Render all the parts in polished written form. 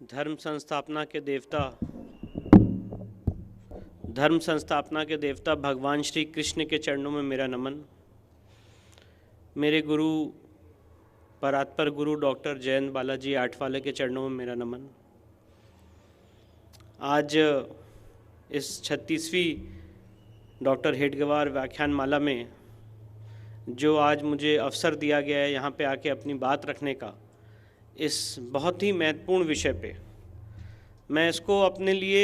धर्म संस्थापना के देवता भगवान श्री कृष्ण के चरणों में मेरा नमन। मेरे गुरु परात्पर गुरु डॉक्टर जयंत बालाजी आठवाले के चरणों में मेरा नमन। आज इस 36वीं डॉक्टर हेडगेवार व्याख्यान माला में जो आज मुझे अवसर दिया गया है यहाँ पे आके अपनी बात रखने का, इस बहुत ही महत्वपूर्ण विषय पे, मैं इसको अपने लिए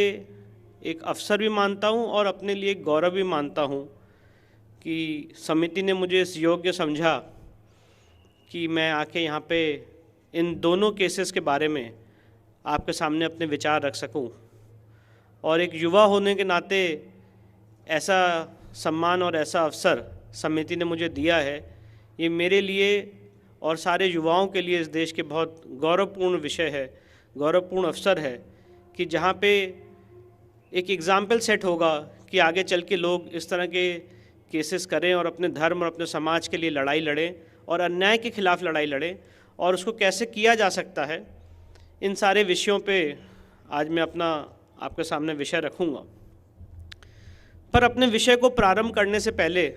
एक अवसर भी मानता हूँ और अपने लिए एक गौरव भी मानता हूँ कि समिति ने मुझे इस योग्य समझा कि मैं आके यहाँ पे इन दोनों केसेस के बारे में आपके सामने अपने विचार रख सकूँ। और एक युवा होने के नाते ऐसा सम्मान और ऐसा अवसर समिति ने मुझे दिया है, ये मेरे लिए और सारे युवाओं के लिए इस देश के बहुत गौरवपूर्ण विषय है, गौरवपूर्ण अवसर है कि जहाँ पे एक एग्ज़ाम्पल सेट होगा कि आगे चल के लोग इस तरह के केसेस करें और अपने धर्म और अपने समाज के लिए लड़ाई लड़ें और अन्याय के खिलाफ लड़ाई लड़ें और उसको कैसे किया जा सकता है। इन सारे विषयों पे आज मैं अपना आपके सामने विषय रखूँगा। पर अपने विषय को प्रारंभ करने से पहले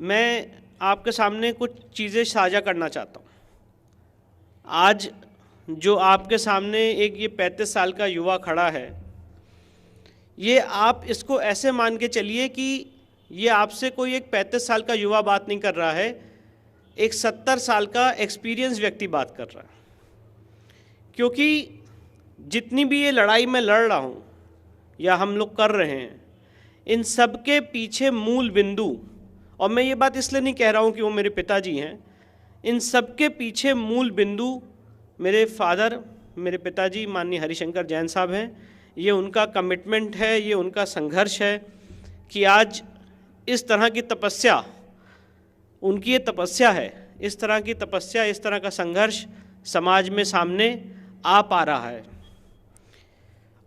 मैं आपके सामने कुछ चीज़ें साझा करना चाहता हूँ। आज जो आपके सामने एक ये 35 साल का युवा खड़ा है, ये आप इसको ऐसे मान के चलिए कि ये आपसे कोई एक 35 साल का युवा बात नहीं कर रहा है, एक 70 साल का एक्सपीरियंस व्यक्ति बात कर रहा है। क्योंकि जितनी भी ये लड़ाई मैं लड़ रहा हूँ या हम लोग कर रहे हैं, इन सब के पीछे मूल बिंदु, और मैं ये बात इसलिए नहीं कह रहा हूँ कि वो मेरे पिताजी हैं, इन सब के पीछे मूल बिंदु मेरे फादर, मेरे पिताजी माननीय हरिशंकर जैन साहब हैं। ये उनका कमिटमेंट है, ये उनका संघर्ष है कि आज इस तरह की तपस्या, उनकी ये तपस्या है, इस तरह की तपस्या, इस तरह का संघर्ष समाज में सामने आ पा रहा है।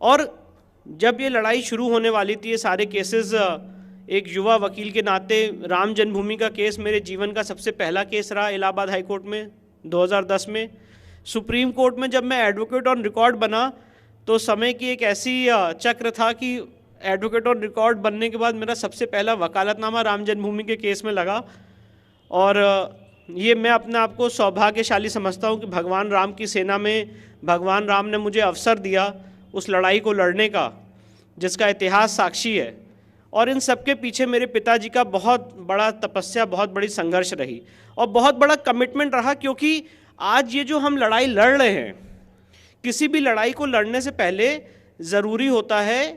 और जब ये लड़ाई शुरू होने वाली थी, ये सारे केसेस, एक युवा वकील के नाते राम जन्मभूमि का केस मेरे जीवन का सबसे पहला केस रहा इलाहाबाद हाई कोर्ट में 2010 में। सुप्रीम कोर्ट में जब मैं एडवोकेट ऑन रिकॉर्ड बना तो समय की एक ऐसी चक्र था कि एडवोकेट ऑन रिकॉर्ड बनने के बाद मेरा सबसे पहला वकालतनामा राम जन्मभूमि के केस में लगा। और ये मैं अपने आप को सौभाग्यशाली समझता हूँ कि भगवान राम की सेना में भगवान राम ने मुझे अवसर दिया उस लड़ाई को लड़ने का, जिसका इतिहास साक्षी है। और इन सब के पीछे मेरे पिताजी का बहुत बड़ा तपस्या, बहुत बड़ी संघर्ष रही और बहुत बड़ा कमिटमेंट रहा। क्योंकि आज ये जो हम लड़ाई लड़ रहे हैं, किसी भी लड़ाई को लड़ने से पहले ज़रूरी होता है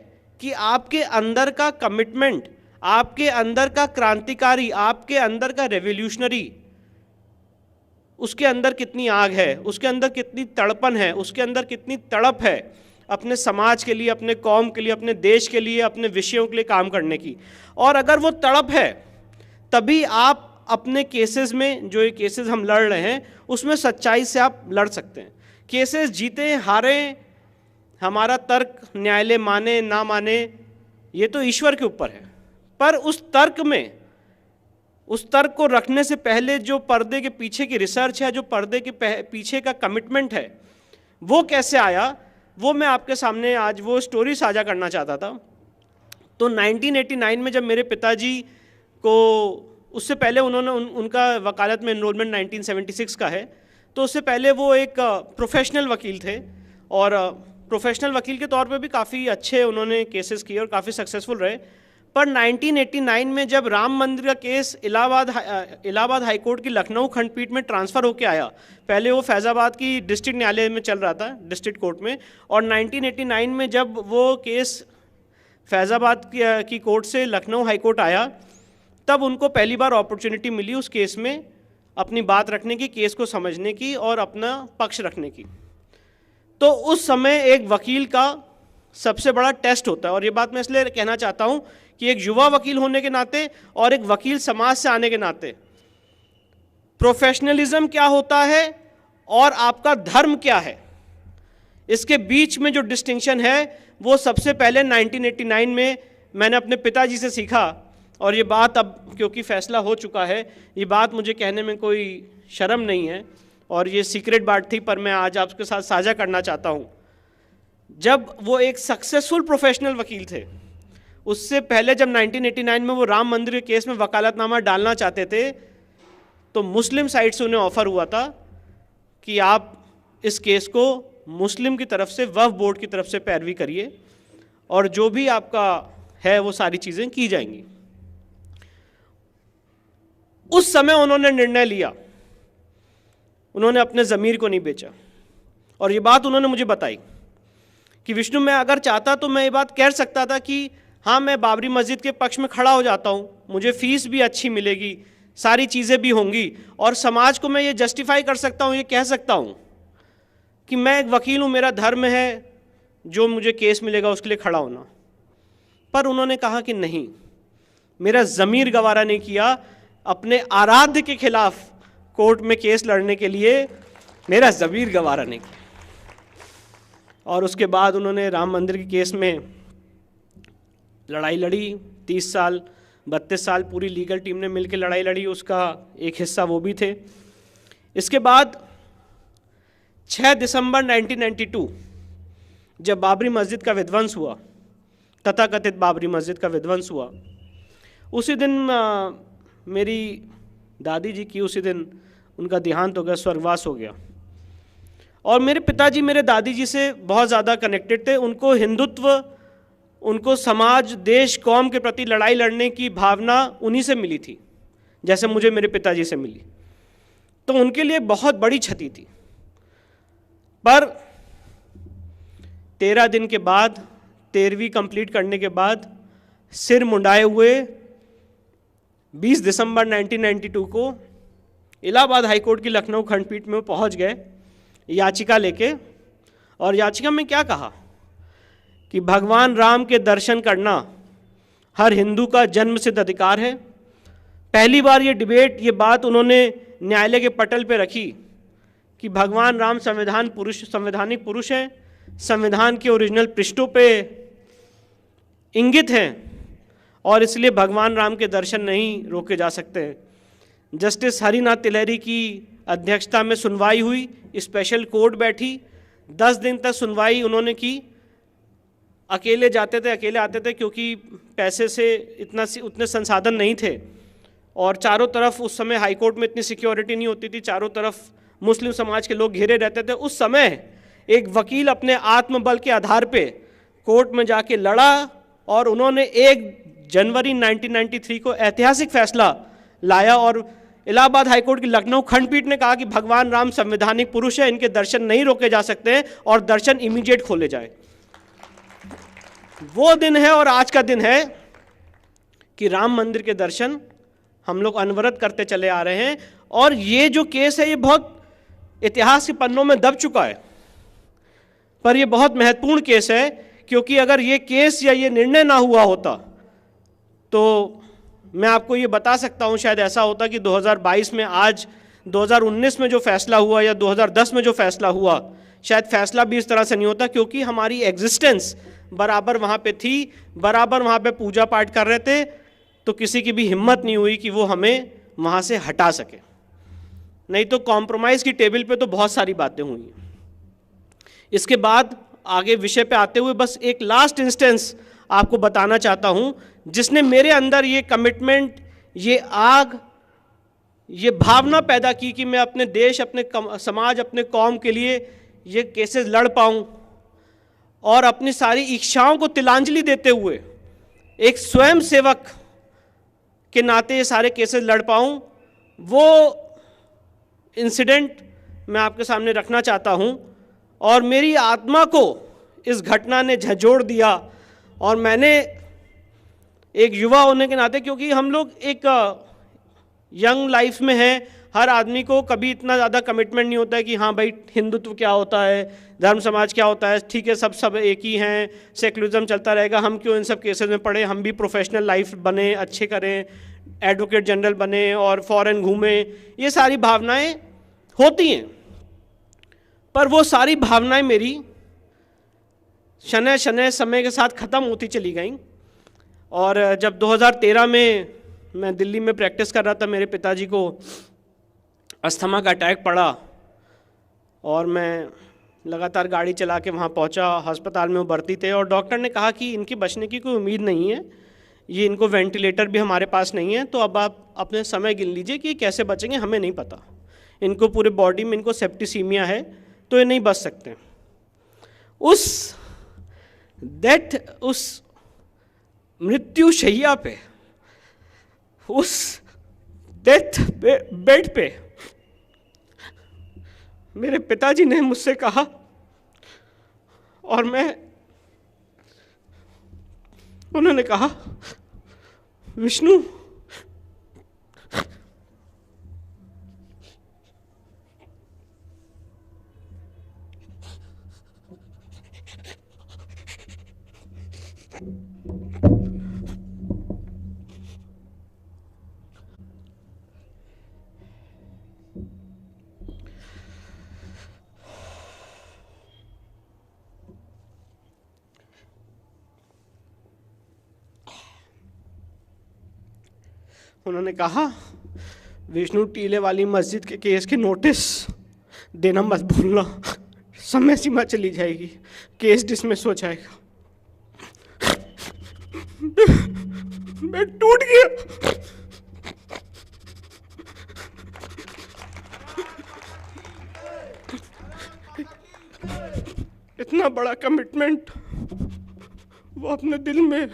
कि आपके अंदर का कमिटमेंट, आपके अंदर का क्रांतिकारी, आपके अंदर का रेवोल्यूशनरी, उसके अंदर कितनी आग है, उसके अंदर कितनी तड़पन है, उसके अंदर कितनी तड़प है अपने समाज के लिए, अपने कौम के लिए, अपने देश के लिए, अपने विषयों के लिए काम करने की। और अगर वो तड़प है तभी आप अपने केसेस में, जो ये केसेस हम लड़ रहे हैं, उसमें सच्चाई से आप लड़ सकते हैं। केसेस जीते हारे, हमारा तर्क न्यायालय माने ना माने, ये तो ईश्वर के ऊपर है। पर उस तर्क में, उस तर्क को रखने से पहले जो पर्दे के पीछे की रिसर्च है, जो पर्दे के पीछे का कमिटमेंट है, वो कैसे आया, वो मैं आपके सामने आज वो स्टोरी साझा करना चाहता था। तो 1989 में जब मेरे पिताजी को, उससे पहले उन्होंने उनका वकालत में एनरोलमेंट 1976 का है, तो उससे पहले वो एक प्रोफेशनल वकील थे और प्रोफेशनल वकील के तौर पे भी काफ़ी अच्छे उन्होंने केसेस किए और काफ़ी सक्सेसफुल रहे। पर 1989 में जब राम मंदिर का केस इलाहाबाद हाई कोर्ट की लखनऊ खंडपीठ में ट्रांसफ़र होकर आया, पहले वो फैज़ाबाद की डिस्ट्रिक्ट न्यायालय में चल रहा था, डिस्ट्रिक्ट कोर्ट में, और 1989 में जब वो केस फैज़ाबाद की कोर्ट से लखनऊ हाई कोर्ट आया, तब उनको पहली बार अपॉर्चुनिटी मिली उस केस में अपनी बात रखने की, केस को समझने की और अपना पक्ष रखने की। तो उस समय एक वकील का सबसे बड़ा टेस्ट होता है, और ये बात मैं इसलिए कहना चाहता हूँ कि एक युवा वकील होने के नाते और एक वकील समाज से आने के नाते प्रोफेशनलिज्म क्या होता है और आपका धर्म क्या है, इसके बीच में जो डिस्टिंक्शन है वो सबसे पहले 1989 में मैंने अपने पिताजी से सीखा। और ये बात अब क्योंकि फ़ैसला हो चुका है, ये बात मुझे कहने में कोई शर्म नहीं है और ये सीक्रेट बात थी पर मैं आज आपके साथ साझा करना चाहता हूँ। जब वो एक सक्सेसफुल प्रोफेशनल वकील थे, उससे पहले जब 1989 में वो राम मंदिर के केस में वकालतनामा डालना चाहते थे, तो मुस्लिम साइड से उन्हें ऑफर हुआ था कि आप इस केस को मुस्लिम की तरफ से, वक्फ बोर्ड की तरफ से पैरवी करिए और जो भी आपका है वो सारी चीज़ें की जाएंगी। उस समय उन्होंने निर्णय लिया, उन्होंने अपने ज़मीर को नहीं बेचा और ये बात उन्होंने मुझे बताई कि विष्णु, मैं अगर चाहता तो मैं ये बात कह सकता था कि हाँ, मैं बाबरी मस्जिद के पक्ष में खड़ा हो जाता हूँ, मुझे फीस भी अच्छी मिलेगी, सारी चीज़ें भी होंगी और समाज को मैं ये जस्टिफाई कर सकता हूँ, ये कह सकता हूँ कि मैं एक वकील हूँ, मेरा धर्म है जो मुझे केस मिलेगा उसके लिए खड़ा होना। पर उन्होंने कहा कि नहीं, मेरा ज़मीर गवारा नहीं किया अपने आराध्य के खिलाफ कोर्ट में केस लड़ने के लिए, मेरा ज़मीर गवारा नहीं किया। और उसके बाद उन्होंने राम मंदिर के केस में लड़ाई लड़ी, 30 साल 32 साल पूरी लीगल टीम ने मिलकर लड़ाई लड़ी, उसका एक हिस्सा वो भी थे। इसके बाद 6 दिसंबर 1992 जब बाबरी मस्जिद का विध्वंस हुआ, तथाकथित बाबरी मस्जिद का विध्वंस हुआ, उसी दिन मेरी दादी जी की, उसी दिन उनका देहांत हो गया, स्वर्गवास हो गया। और मेरे पिताजी मेरे दादी जी से बहुत ज़्यादा कनेक्टेड थे, उनको हिंदुत्व, उनको समाज, देश, कौम के प्रति लड़ाई लड़ने की भावना उन्हीं से मिली थी, जैसे मुझे मेरे पिताजी से मिली। तो उनके लिए बहुत बड़ी क्षति थी। पर 13 दिन के बाद, 13वीं कंप्लीट करने के बाद, सिर मुंडाए हुए 20 दिसंबर 1992 को इलाहाबाद हाईकोर्ट की लखनऊ खंडपीठ में पहुंच गए याचिका लेके। और याचिका में क्या कहा कि भगवान राम के दर्शन करना हर हिंदू का जन्मसिद्ध अधिकार है। पहली बार ये डिबेट, ये बात उन्होंने न्यायालय के पटल पे रखी कि भगवान राम संवैधानिक पुरुष हैं, संविधान के ओरिजिनल पृष्ठों पे इंगित हैं और इसलिए भगवान राम के दर्शन नहीं रोके जा सकते। जस्टिस हरिनाथ तिलहरी की अध्यक्षता में सुनवाई हुई, स्पेशल कोर्ट बैठी, 10 दिन तक सुनवाई उन्होंने की। अकेले जाते थे, अकेले आते थे, क्योंकि पैसे से उतने संसाधन नहीं थे और चारों तरफ उस समय हाईकोर्ट में इतनी सिक्योरिटी नहीं होती थी, चारों तरफ मुस्लिम समाज के लोग घिरे रहते थे। उस समय एक वकील अपने आत्मबल के आधार पे कोर्ट में जाके लड़ा और उन्होंने 1 जनवरी 1993 को ऐतिहासिक फैसला लाया और इलाहाबाद हाईकोर्ट की लखनऊ खंडपीठ ने कहा कि भगवान राम संवैधानिक पुरुष है, इनके दर्शन नहीं रोके जा सकते हैं और दर्शन इमीडिएट खोले जाए। वो दिन है और आज का दिन है कि राम मंदिर के दर्शन हम लोग अनवरत करते चले आ रहे हैं। और ये जो केस है, ये बहुत इतिहास के पन्नों में दब चुका है, पर ये बहुत महत्वपूर्ण केस है, क्योंकि अगर ये केस या ये निर्णय ना हुआ होता तो मैं आपको ये बता सकता हूँ, शायद ऐसा होता कि 2022 में, आज 2019 में जो फैसला हुआ या 2010 में जो फैसला हुआ, शायद फैसला भी इस तरह से नहीं होता, क्योंकि हमारी एग्जिस्टेंस बराबर वहाँ पे थी, बराबर वहाँ पे पूजा पाठ कर रहे थे, तो किसी की भी हिम्मत नहीं हुई कि वो हमें वहाँ से हटा सके। नहीं तो कॉम्प्रोमाइज़ की टेबल पे तो बहुत सारी बातें हुई। इसके बाद आगे विषय पे आते हुए बस एक लास्ट इंस्टेंस आपको बताना चाहता हूँ, जिसने मेरे अंदर ये कमिटमेंट, ये आग, ये भावना पैदा की कि मैं अपने देश, अपने समाज, अपने कौम के लिए ये केसेस लड़ पाऊँ और अपनी सारी इच्छाओं को तिलांजलि देते हुए एक स्वयं सेवक के नाते ये सारे केसेस लड़ पाऊँ। वो इंसिडेंट मैं आपके सामने रखना चाहता हूँ और मेरी आत्मा को इस घटना ने झंझोड़ दिया। और मैंने एक युवा होने के नाते, क्योंकि हम लोग एक यंग लाइफ में हैं, हर आदमी को कभी इतना ज़्यादा कमिटमेंट नहीं होता है कि हाँ भाई हिंदुत्व क्या होता है, धर्म समाज क्या होता है, ठीक है सब एक ही हैं, सेकुलरिज्म चलता रहेगा, हम क्यों इन सब केसेस में पड़े, हम भी प्रोफेशनल लाइफ बने, अच्छे करें, एडवोकेट जनरल बने और फॉरेन घूमें, ये सारी भावनाएं होती हैं। पर वो सारी भावनाएं मेरी शनय शनय समय के साथ ख़त्म होती चली गईं। और जब 2013 में मैं दिल्ली में प्रैक्टिस कर रहा था, मेरे पिताजी को अस्थमा का अटैक पड़ा और मैं लगातार गाड़ी चला के वहाँ पहुँचा। अस्पताल में वो भर्ती थे और डॉक्टर ने कहा कि इनकी बचने की कोई उम्मीद नहीं है, ये इनको वेंटिलेटर भी हमारे पास नहीं है, तो अब आप अपने समय गिन लीजिए कि कैसे बचेंगे, हमें नहीं पता। इनको पूरे बॉडी में इनको सेप्टिसीमिया है, तो ये नहीं बच सकते। उस मृत्युशैया पे, उस डेथ बेड पे मेरे पिताजी ने मुझसे कहा, और उन्होंने कहा, विष्णु, उन्होंने कहा, विष्णु, टीले वाली मस्जिद के केस के नोटिस देना मत भूलना, समय सीमा चली जाएगी, केस डिसमिस हो जाएगा। मैं टूट गया। इतना बड़ा कमिटमेंट वो अपने दिल में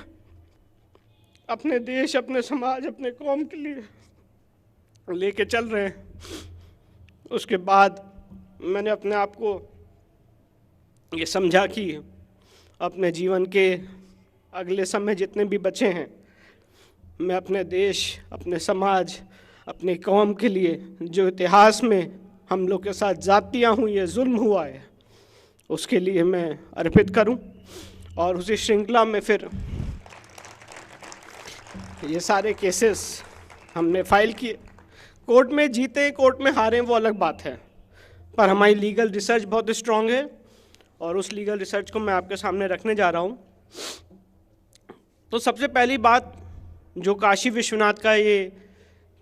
अपने देश, अपने समाज, अपने कौम के लिए लेके चल रहे हैं। उसके बाद मैंने अपने आप को ये समझा कि अपने जीवन के अगले समय जितने भी बचे हैं, मैं अपने देश, अपने समाज, अपने कौम के लिए जो इतिहास में हम लोग के साथ ज़्यादतियाँ हुई है, जुल्म हुआ है, उसके लिए मैं अर्पित करूं। और उसी श्रृंखला में फिर ये सारे केसेस हमने फाइल किए। कोर्ट में जीते, कोर्ट में हारे, वो अलग बात है, पर हमारी लीगल रिसर्च बहुत स्ट्रांग है और उस लीगल रिसर्च को मैं आपके सामने रखने जा रहा हूँ। तो सबसे पहली बात, जो काशी विश्वनाथ का ये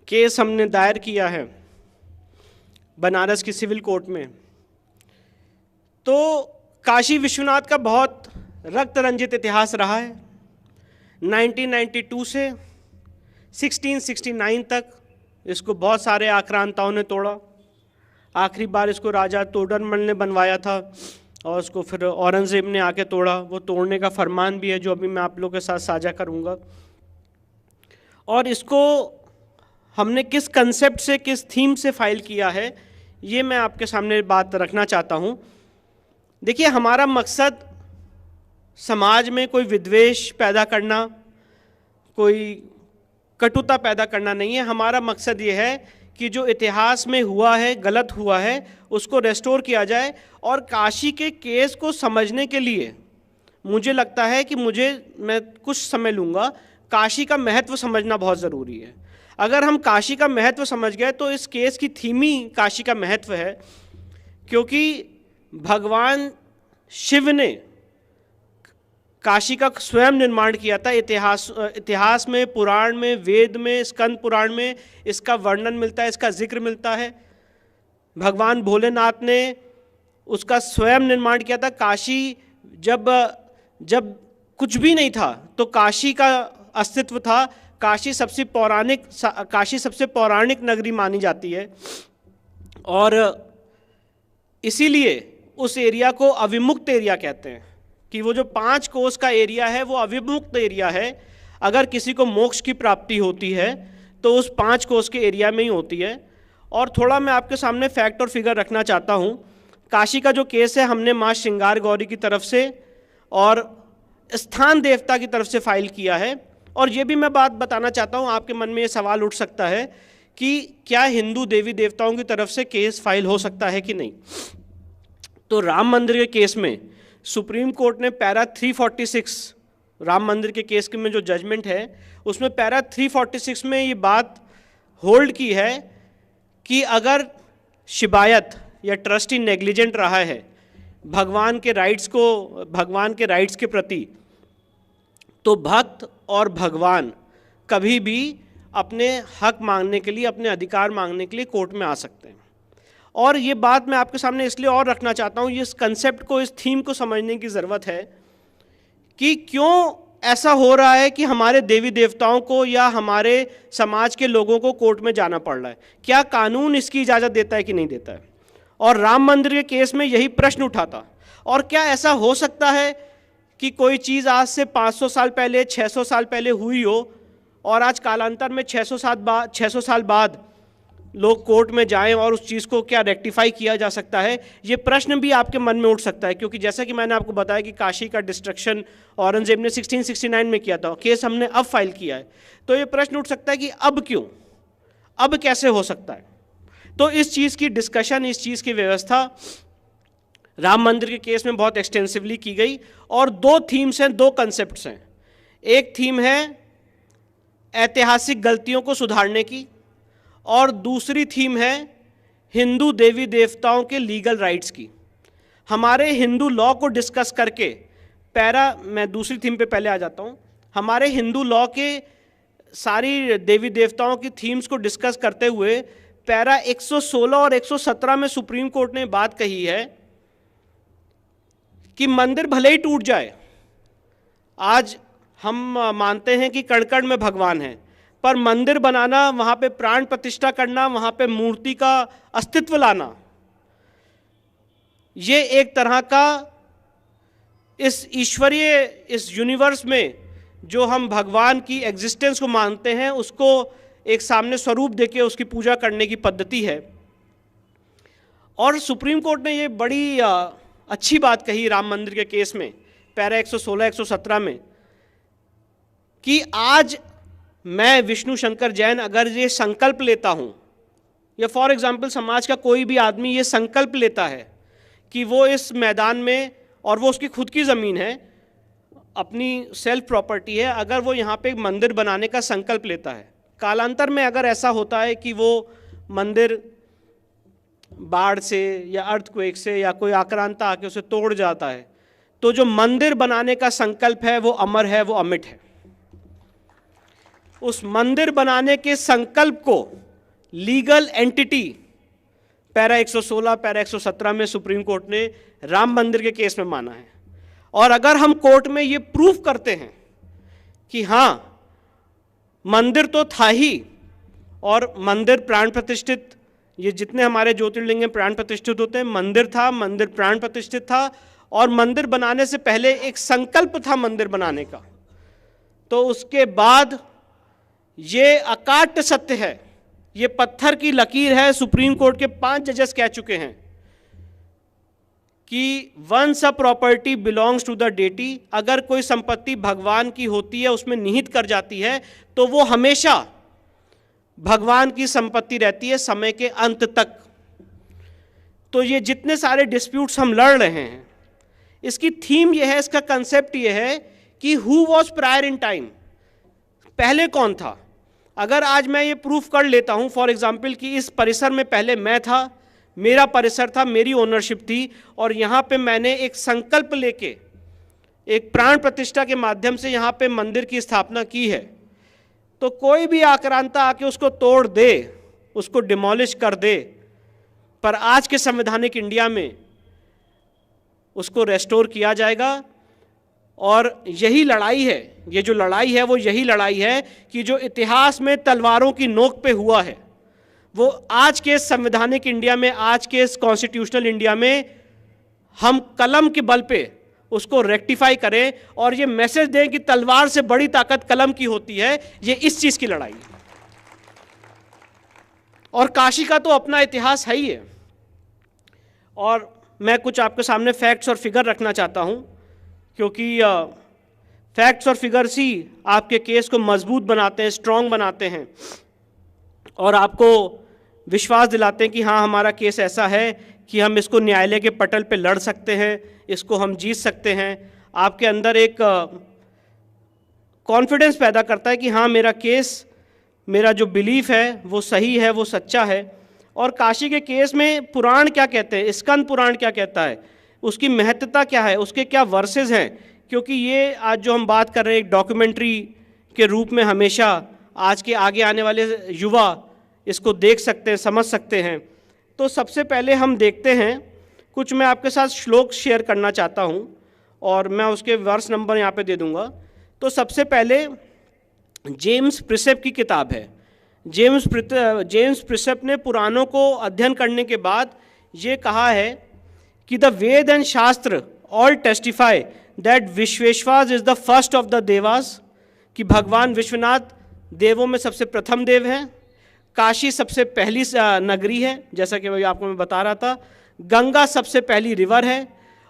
केस हमने दायर किया है बनारस की सिविल कोर्ट में, तो काशी विश्वनाथ का बहुत रक्त रंजित इतिहास रहा है। 1992 से 1669 तक इसको बहुत सारे आक्रांताओं ने तोड़ा। आखिरी बार इसको राजा तोडरमल ने बनवाया था और उसको फिर औरंगजेब ने आके तोड़ा। वो तोड़ने का फरमान भी है जो अभी मैं आप लोगों के साथ साझा करूँगा। और इसको हमने किस कंसेप्ट से, किस थीम से फाइल किया है, ये मैं आपके सामने बात रखना चाहता हूँ। देखिए, हमारा मकसद समाज में कोई विद्वेष पैदा करना, कोई कटुता पैदा करना नहीं है। हमारा मकसद ये है कि जो इतिहास में हुआ है, गलत हुआ है, उसको रेस्टोर किया जाए। और काशी के केस को समझने के लिए मुझे लगता है कि मैं कुछ समय लूँगा। काशी का महत्व समझना बहुत ज़रूरी है। अगर हम काशी का महत्व समझ गए तो इस केस की थीम ही काशी का महत्व है, क्योंकि भगवान शिव ने काशी का स्वयं निर्माण किया था। इतिहास में, पुराण में, वेद में, स्कंद पुराण में इसका वर्णन मिलता है, इसका जिक्र मिलता है। भगवान भोलेनाथ ने उसका स्वयं निर्माण किया था। काशी जब कुछ भी नहीं था तो काशी का अस्तित्व था। काशी सबसे पौराणिक नगरी मानी जाती है और इसीलिए उस एरिया को अविमुक्त एरिया कहते हैं, कि वो जो 5 कोस का एरिया है वो अविमुक्त एरिया है। अगर किसी को मोक्ष की प्राप्ति होती है तो उस 5 कोस के एरिया में ही होती है। और थोड़ा मैं आपके सामने फैक्ट और फिगर रखना चाहता हूँ। काशी का जो केस है हमने माँ श्रृंगार गौरी की तरफ से और स्थान देवता की तरफ से फाइल किया है। और ये भी मैं बात बताना चाहता हूँ, आपके मन में ये सवाल उठ सकता है कि क्या हिंदू देवी देवताओं की तरफ से केस फाइल हो सकता है कि नहीं। तो राम मंदिर के केस में सुप्रीम कोर्ट ने पैरा 346 राम मंदिर के केस में जो जजमेंट है उसमें पैरा 346 में ये बात होल्ड की है कि अगर शिबायत या ट्रस्टी नेग्लिजेंट रहा है भगवान के राइट्स के प्रति, तो भक्त और भगवान कभी भी अपने हक मांगने के लिए, अपने अधिकार मांगने के लिए कोर्ट में आ सकते हैं। और ये बात मैं आपके सामने इसलिए और रखना चाहता हूँ, इस कंसेप्ट को, इस थीम को समझने की ज़रूरत है कि क्यों ऐसा हो रहा है कि हमारे देवी देवताओं को या हमारे समाज के लोगों को कोर्ट में जाना पड़ रहा है। क्या कानून इसकी इजाज़त देता है कि नहीं देता है? और राम मंदिर के केस में यही प्रश्न उठा था। और क्या ऐसा हो सकता है कि कोई चीज़ आज से 500 साल पहले, 600 साल पहले हुई हो और आज कालांतर में 600 साल बाद लोग कोर्ट में जाएं और उस चीज़ को क्या रेक्टिफाई किया जा सकता है? ये प्रश्न भी आपके मन में उठ सकता है, क्योंकि जैसा कि मैंने आपको बताया कि काशी का डिस्ट्रक्शन औरंगजेब ने 1669 में किया था, केस हमने अब फाइल किया है। तो ये प्रश्न उठ सकता है कि अब क्यों, अब कैसे हो सकता है? तो इस चीज़ की डिस्कशन, इस चीज़ की व्यवस्था राम मंदिर के केस में बहुत एक्सटेंसिवली की गई। और दो थीम्स हैं, दो कंसेप्ट्स हैं। एक थीम है ऐतिहासिक गलतियों को सुधारने की, और दूसरी थीम है हिंदू देवी देवताओं के लीगल राइट्स की। हमारे हिंदू लॉ को डिस्कस करके मैं दूसरी थीम पे पहले आ जाता हूँ। हमारे हिंदू लॉ के सारी देवी देवताओं की थीम्स को डिस्कस करते हुए पैरा 116 और 117 में सुप्रीम कोर्ट ने बात कही है कि मंदिर भले ही टूट जाए, आज हम मानते हैं कि कण कण में भगवान है, पर मंदिर बनाना, वहाँ पे प्राण प्रतिष्ठा करना, वहाँ पे मूर्ति का अस्तित्व लाना, ये एक तरह का इस ईश्वरीय, इस यूनिवर्स में जो हम भगवान की एग्जिस्टेंस को मानते हैं, उसको एक सामने स्वरूप देके उसकी पूजा करने की पद्धति है। और सुप्रीम कोर्ट ने ये बड़ी अच्छी बात कही राम मंदिर के केस में, पैरा 116, 117 में, कि आज मैं विष्णु शंकर जैन अगर ये संकल्प लेता हूँ, या फॉर एग्जाम्पल समाज का कोई भी आदमी ये संकल्प लेता है कि वो इस मैदान में, और वो उसकी खुद की ज़मीन है, अपनी सेल्फ प्रॉपर्टी है, अगर वो यहाँ पे मंदिर बनाने का संकल्प लेता है, कालांतर में अगर ऐसा होता है कि वो मंदिर बाढ़ से या अर्थक्वेक से या कोई आक्रांता आके उसे तोड़ जाता है, तो जो मंदिर बनाने का संकल्प है वो अमर है, वो अमिट है। उस मंदिर बनाने के संकल्प को लीगल एंटिटी पैरा 116, पैरा 117 में सुप्रीम कोर्ट ने राम मंदिर के केस में माना है। और अगर हम कोर्ट में ये प्रूफ करते हैं कि हाँ मंदिर तो था ही, और मंदिर प्राण प्रतिष्ठित, ये जितने हमारे ज्योतिर्लिंग प्राण प्रतिष्ठित होते हैं, मंदिर था, मंदिर प्राण प्रतिष्ठित था, और मंदिर बनाने से पहले एक संकल्प था मंदिर बनाने का, तो उसके बाद ये अकाट्य सत्य है, ये पत्थर की लकीर है। सुप्रीम कोर्ट के 5 जजेस कह चुके हैं कि once a property belongs to the deity, अगर कोई संपत्ति भगवान की होती है, उसमें निहित कर जाती है, तो वो हमेशा भगवान की संपत्ति रहती है समय के अंत तक। तो ये जितने सारे डिस्प्यूट्स हम लड़ रहे हैं, इसकी थीम ये है, इसका कंसेप्ट ये है कि who was prior in time, पहले कौन था। अगर आज मैं ये प्रूफ कर लेता हूँ फॉर एग्जाम्पल कि इस परिसर में पहले मैं था, मेरा परिसर था, मेरी ओनरशिप थी, और यहाँ पे मैंने एक संकल्प लेके एक प्राण प्रतिष्ठा के माध्यम से यहाँ पे मंदिर की स्थापना की है, तो कोई भी आक्रांता आके उसको तोड़ दे, उसको डिमोलिश कर दे, पर आज के संवैधानिक इंडिया में उसको रेस्टोर किया जाएगा। और यही लड़ाई है, ये जो लड़ाई है वो यही लड़ाई है कि जो इतिहास में तलवारों की नोक पे हुआ है, वो आज के संवैधानिक इंडिया में, आज के कॉन्स्टिट्यूशनल इंडिया में हम कलम के बल पे उसको रेक्टिफाई करें और ये मैसेज दें कि तलवार से बड़ी ताकत कलम की होती है। ये इस चीज की लड़ाई है। और काशी का तो अपना इतिहास है ही है। और मैं कुछ आपके सामने फैक्ट्स और फिगर रखना चाहता हूं, क्योंकि फैक्ट्स और फिगर्स ही आपके केस को मजबूत बनाते हैं, स्ट्रांग बनाते हैं, और आपको विश्वास दिलाते हैं कि हाँ हमारा केस ऐसा है कि हम इसको न्यायालय के पटल पे लड़ सकते हैं, इसको हम जीत सकते हैं। आपके अंदर एक कॉन्फिडेंस पैदा करता है कि हाँ मेरा केस, मेरा जो बिलीफ है वो सही है, वो सच्चा है। और काशी के केस में पुराण क्या कहते हैं, स्कंद पुराण क्या कहता है, उसकी महत्ता क्या है, उसके क्या वर्सेस हैं, क्योंकि ये आज जो हम बात कर रहे हैं एक डॉक्यूमेंट्री के रूप में हमेशा आज के आगे आने वाले युवा इसको देख सकते हैं, समझ सकते हैं। तो सबसे पहले हम देखते हैं, कुछ मैं आपके साथ श्लोक शेयर करना चाहता हूँ और मैं उसके वर्स नंबर यहाँ पे दे दूँगा। तो सबसे पहले जेम्स प्रिसेप की किताब है। जेम्स प्रिसेप ने पुराणों को अध्ययन करने के बाद ये कहा है कि the Veda and shastra all testify that विश्वेश्वास is the first of the देवास, कि भगवान विश्वनाथ देवों में सबसे प्रथम देव हैं। काशी सबसे पहली नगरी है, जैसा कि आपको मैं बता रहा था। गंगा सबसे पहली रिवर है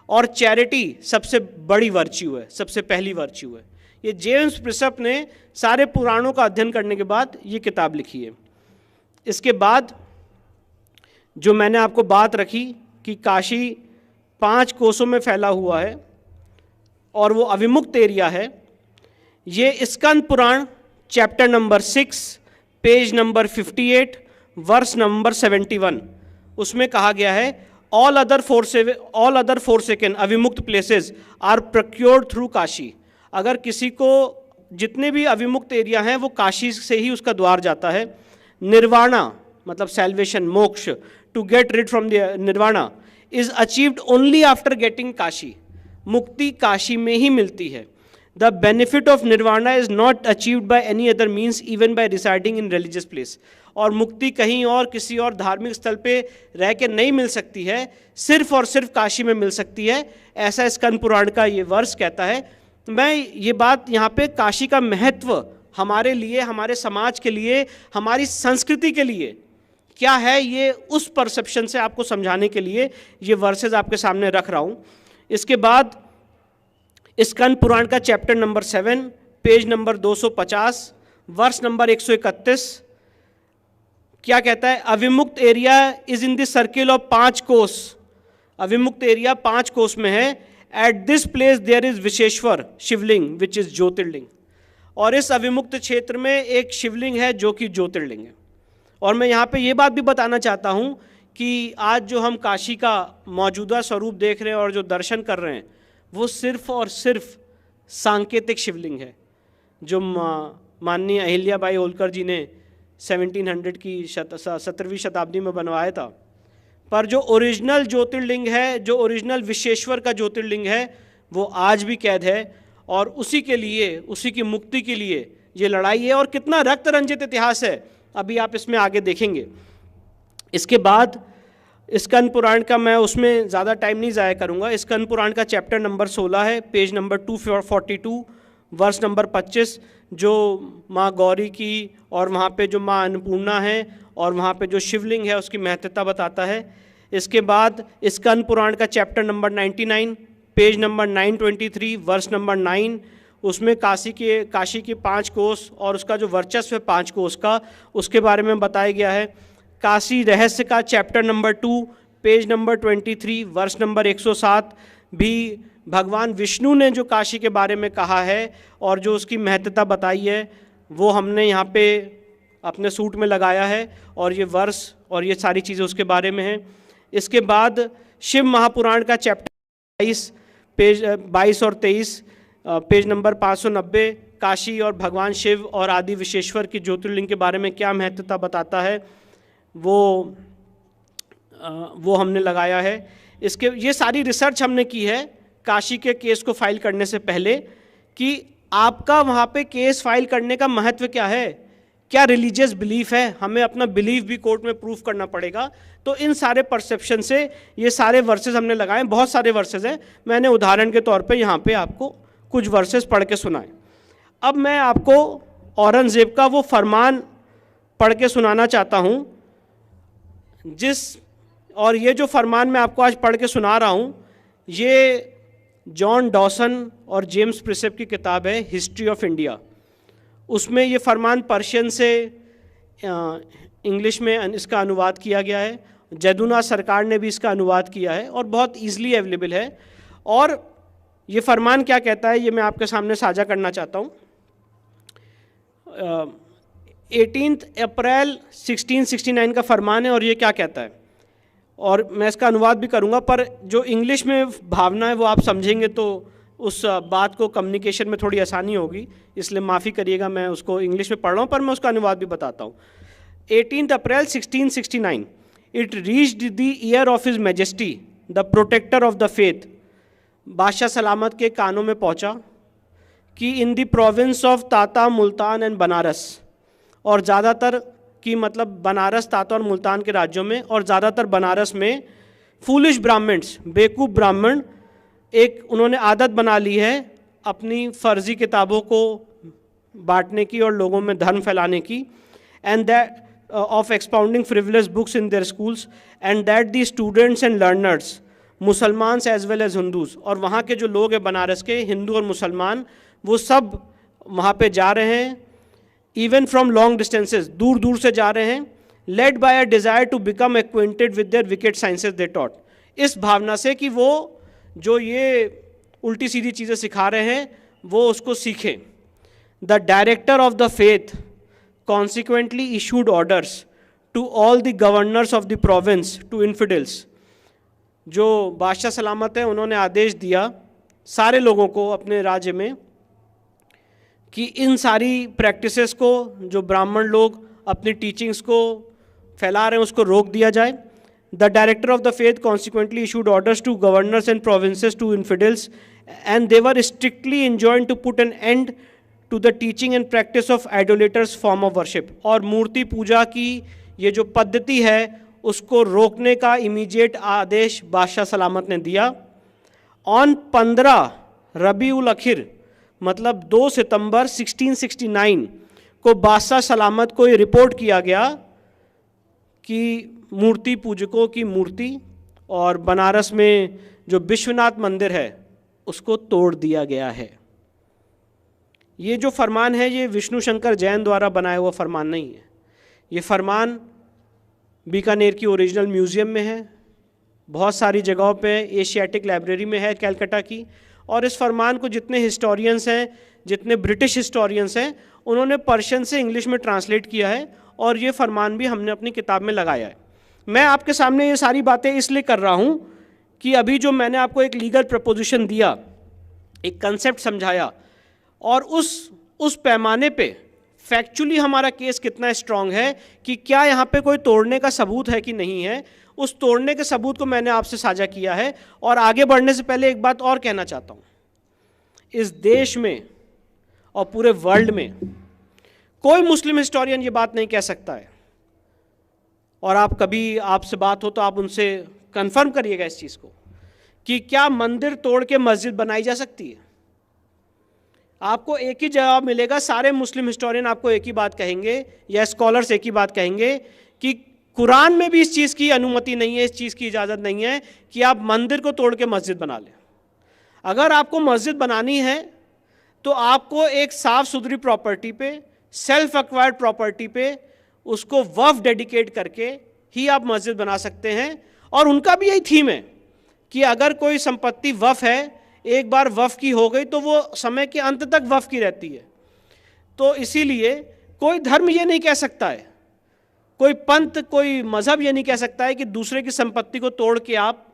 और चैरिटी सबसे बड़ी वर्च्यू है, सबसे पहली वर्च्यू है। ये जेम्स प्रिसेप ने सारे पुराणों का अध्ययन करने के बाद ये किताब लिखी है। इसके बाद जो मैंने आपको बात रखी कि काशी 5 कोसों में फैला हुआ है और वो अविमुक्त एरिया है, ये Skanda Purana chapter number 6 page number 58 verse number 71 उसमें कहा गया है, all other forsaken Avimukta places are procured through Kashi. अगर किसी को जितने भी अविमुक्त एरिया हैं वो काशी से ही उसका द्वार जाता है। निर्वाणा मतलब salvation, moksha, to get rid from the nirvana is achieved only after getting Kashi. मुक्ति काशी में ही मिलती है। The benefit of nirvana is not achieved by any other means even by residing in religious place. और मुक्ति कहीं और किसी और धार्मिक स्थल पे रह के नहीं मिल सकती है, सिर्फ और सिर्फ काशी में मिल सकती है, ऐसा स्कंद पुराण का ये वर्ष कहता है। तो मैं ये बात यहाँ पे काशी का महत्व हमारे लिए, हमारे समाज के लिए, हमारी संस्कृति के लिए क्या है, ये उस परसेप्शन से आपको समझाने के लिए ये वर्सेस आपके सामने रख रहा हूँ। इसके बाद स्कंद पुराण का चैप्टर नंबर 7 पेज नंबर 250 वर्ष नंबर 131 क्या कहता है, Avimukta area is in the circle of 5 kos. Avimukta area 5 कोस में है। At this place there is Vishweshwar shivling which is jyotirlinga. और इस अविमुक्त क्षेत्र में एक शिवलिंग है जो कि ज्योतिर्लिंग है। और मैं यहाँ पे ये बात भी बताना चाहता हूँ कि आज जो हम काशी का मौजूदा स्वरूप देख रहे हैं और जो दर्शन कर रहे हैं वो सिर्फ और सिर्फ सांकेतिक शिवलिंग है, जो माननीय अहिल्याबाई होलकर जी ने 1700 की 17वीं शताब्दी में बनवाया था। पर जो ओरिजिनल ज्योतिर्लिंग है, जो ओरिजिनल विश्वेश्वर का ज्योतिर्लिंग है, वो आज भी कैद है। और उसी के लिए, उसी की मुक्ति के लिए ये लड़ाई है। और कितना रक्त रंजित इतिहास है, अभी आप इसमें आगे देखेंगे। इसके बाद स्कंद पुराण का मैं उसमें ज़्यादा टाइम नहीं ज़ाया करूँगा। स्कंद पुराण का चैप्टर नंबर 16 है, पेज नंबर 242 वर्ष नंबर 25, जो माँ गौरी की और वहाँ पे जो माँ अन्नपूर्णा है और वहाँ पे जो शिवलिंग है उसकी महत्वता बताता है। इसके बाद स्कंद पुराण का चैप्टर नंबर 99 पेज नंबर 923 वर्ष नंबर 9, उसमें काशी के 5 कोस और उसका जो वर्चस्व है 5 कोस का, उसके बारे में बताया गया है। काशी रहस्य का चैप्टर नंबर 2 पेज नंबर 23 वर्ष नंबर 107 भी भगवान विष्णु ने जो काशी के बारे में कहा है और जो उसकी महत्वता बताई है वो हमने यहाँ पे अपने सूट में लगाया है। और ये वर्ष और ये सारी चीज़ें उसके बारे में हैं। इसके बाद शिव महापुराण का चैप्टर 22 और 23 पेज नंबर 590 काशी और भगवान शिव और आदि विश्वेश्वर की ज्योतिर्लिंग के बारे में क्या महत्वता बताता है वो हमने लगाया है। ये सारी रिसर्च हमने की है काशी के केस को फाइल करने से पहले कि आपका वहाँ पे केस फाइल करने का महत्व क्या है, क्या रिलीजियस बिलीफ है, हमें अपना बिलीफ भी कोर्ट में प्रूफ करना पड़ेगा। तो इन सारे परसेप्शन से ये सारे वर्सेस हमने लगाए। बहुत सारे वर्सेस हैं, मैंने उदाहरण के तौर पे यहाँ पे आपको कुछ वर्सेस पढ़ के सुनाए। अब मैं आपको औरंगजेब का वो फरमान पढ़ के सुनाना चाहता हूँ और ये जो फरमान मैं आपको आज पढ़ के सुना रहा हूँ ये जॉन डॉसन और जेम्स प्रिसेप की किताब है हिस्ट्री ऑफ इंडिया। उसमें ये फरमान पर्शियन से इंग्लिश में इसका अनुवाद किया गया है। जैदुना सरकार ने भी इसका अनुवाद किया है और बहुत ईजिली अवेलेबल है। और ये फरमान क्या कहता है ये मैं आपके सामने साझा करना चाहता हूँ। 18 अप्रैल 1669 का फरमान है और ये क्या कहता है, और मैं इसका अनुवाद भी करूँगा, पर जो इंग्लिश में भावना है वो आप समझेंगे तो उस बात को कम्युनिकेशन में थोड़ी आसानी होगी, इसलिए माफ़ी करिएगा। मैं उसको इंग्लिश में पढ़ रहा हूँ पर मैं उसका अनुवाद भी बताता हूँ। 18 April 1669 it reached the year of his majesty the protector of the faith, बादशाह सलामत के कानों में पहुंचा कि इन द प्रोविंस ऑफ ताता, मुल्तान एंड बनारस, और ज़्यादातर की मतलब बनारस, ताता और मुल्तान के राज्यों में, और ज़्यादातर बनारस में फूलिश ब्राह्मण्स, बेवकूफ़ ब्राह्मण, एक उन्होंने आदत बना ली है अपनी फर्जी किताबों को बांटने की और लोगों में धर्म फैलाने की, and that of expounding frivolous books in their schools, and that the students and learners, मुसलमान as well as Hindus, और वहाँ के जो लोग हैं बनारस के, हिंदू और मुसलमान, वो सब वहाँ पे जा रहे हैं, इवन फ्रॉम लॉन्ग डिस्टेंसेस, दूर दूर से जा रहे हैं, led by a desire to become acquainted with their wicked sciences they taught, इस भावना से कि वो जो ये उल्टी सीधी चीज़ें सिखा रहे हैं वो उसको सीखें. The director of the faith consequently issued orders to all the governors of the province to infidels. जो बादशाह सलामत है उन्होंने आदेश दिया सारे लोगों को अपने राज्य में कि इन सारी प्रैक्टिसेस को जो ब्राह्मण लोग अपनी टीचिंग्स को फैला रहे हैं उसको रोक दिया जाए. The director of the faith consequently issued orders to governors and provinces to infidels and they were strictly enjoined to put an end to the teaching and practice of idolaters form of worship. और मूर्ति पूजा की ये जो पद्धति है उसको रोकने का इमीडिएट आदेश बादशाह सलामत ने दिया. ऑन 15 रबीउल अखिर मतलब 2 सितंबर 1669 को बादशाह सलामत को ये रिपोर्ट किया गया कि मूर्ति पूजकों की मूर्ति और बनारस में जो विश्वनाथ मंदिर है उसको तोड़ दिया गया है. ये जो फरमान है ये विष्णु शंकर जैन द्वारा बनाया हुआ फरमान नहीं है. ये फरमान बीकानेर की ओरिजिनल म्यूज़ियम में है, बहुत सारी जगहों पे एशियाटिक लाइब्रेरी में है कैलकाटा की. और इस फरमान को जितने हिस्टोरियंस हैं, जितने ब्रिटिश हिस्टोरियंस हैं, उन्होंने पर्शियन से इंग्लिश में ट्रांसलेट किया है और ये फरमान भी हमने अपनी किताब में लगाया है. मैं आपके सामने ये सारी बातें इसलिए कर रहा हूँ कि अभी जो मैंने आपको एक लीगल प्रपोजिशन दिया, एक कंसेप्ट समझाया, और उस पैमाने पे फैक्चुअली हमारा केस कितना स्ट्रांग है कि क्या यहाँ पे कोई तोड़ने का सबूत है कि नहीं है, उस तोड़ने के सबूत को मैंने आपसे साझा किया है. और आगे बढ़ने से पहले एक बात और कहना चाहता हूँ, इस देश में और पूरे वर्ल्ड में कोई मुस्लिम हिस्टोरियन ये बात नहीं कह सकता है, और आप कभी आपसे बात हो तो आप उनसे कंफर्म करिएगा इस चीज़ को कि क्या मंदिर तोड़ के मस्जिद बनाई जा सकती है. आपको एक ही जवाब मिलेगा. सारे मुस्लिम हिस्टोरियन आपको एक ही बात कहेंगे या स्कॉलर्स एक ही बात कहेंगे कि कुरान में भी इस चीज़ की अनुमति नहीं है, इस चीज़ की इजाज़त नहीं है कि आप मंदिर को तोड़ के मस्जिद बना लें. अगर आपको मस्जिद बनानी है तो आपको एक साफ़ सुथरी प्रॉपर्टी पे, सेल्फ एक्वायर्ड प्रॉपर्टी पे उसको वफ़ डेडिकेट करके ही आप मस्जिद बना सकते हैं. और उनका भी यही थीम है कि अगर कोई संपत्ति वफ़ है, एक बार वफ़ की हो गई तो वो समय के अंत तक वफ़ की रहती है. तो इसीलिए कोई धर्म ये नहीं कह सकता है, कोई पंथ, कोई मज़हब ये नहीं कह सकता है कि दूसरे की संपत्ति को तोड़ के आप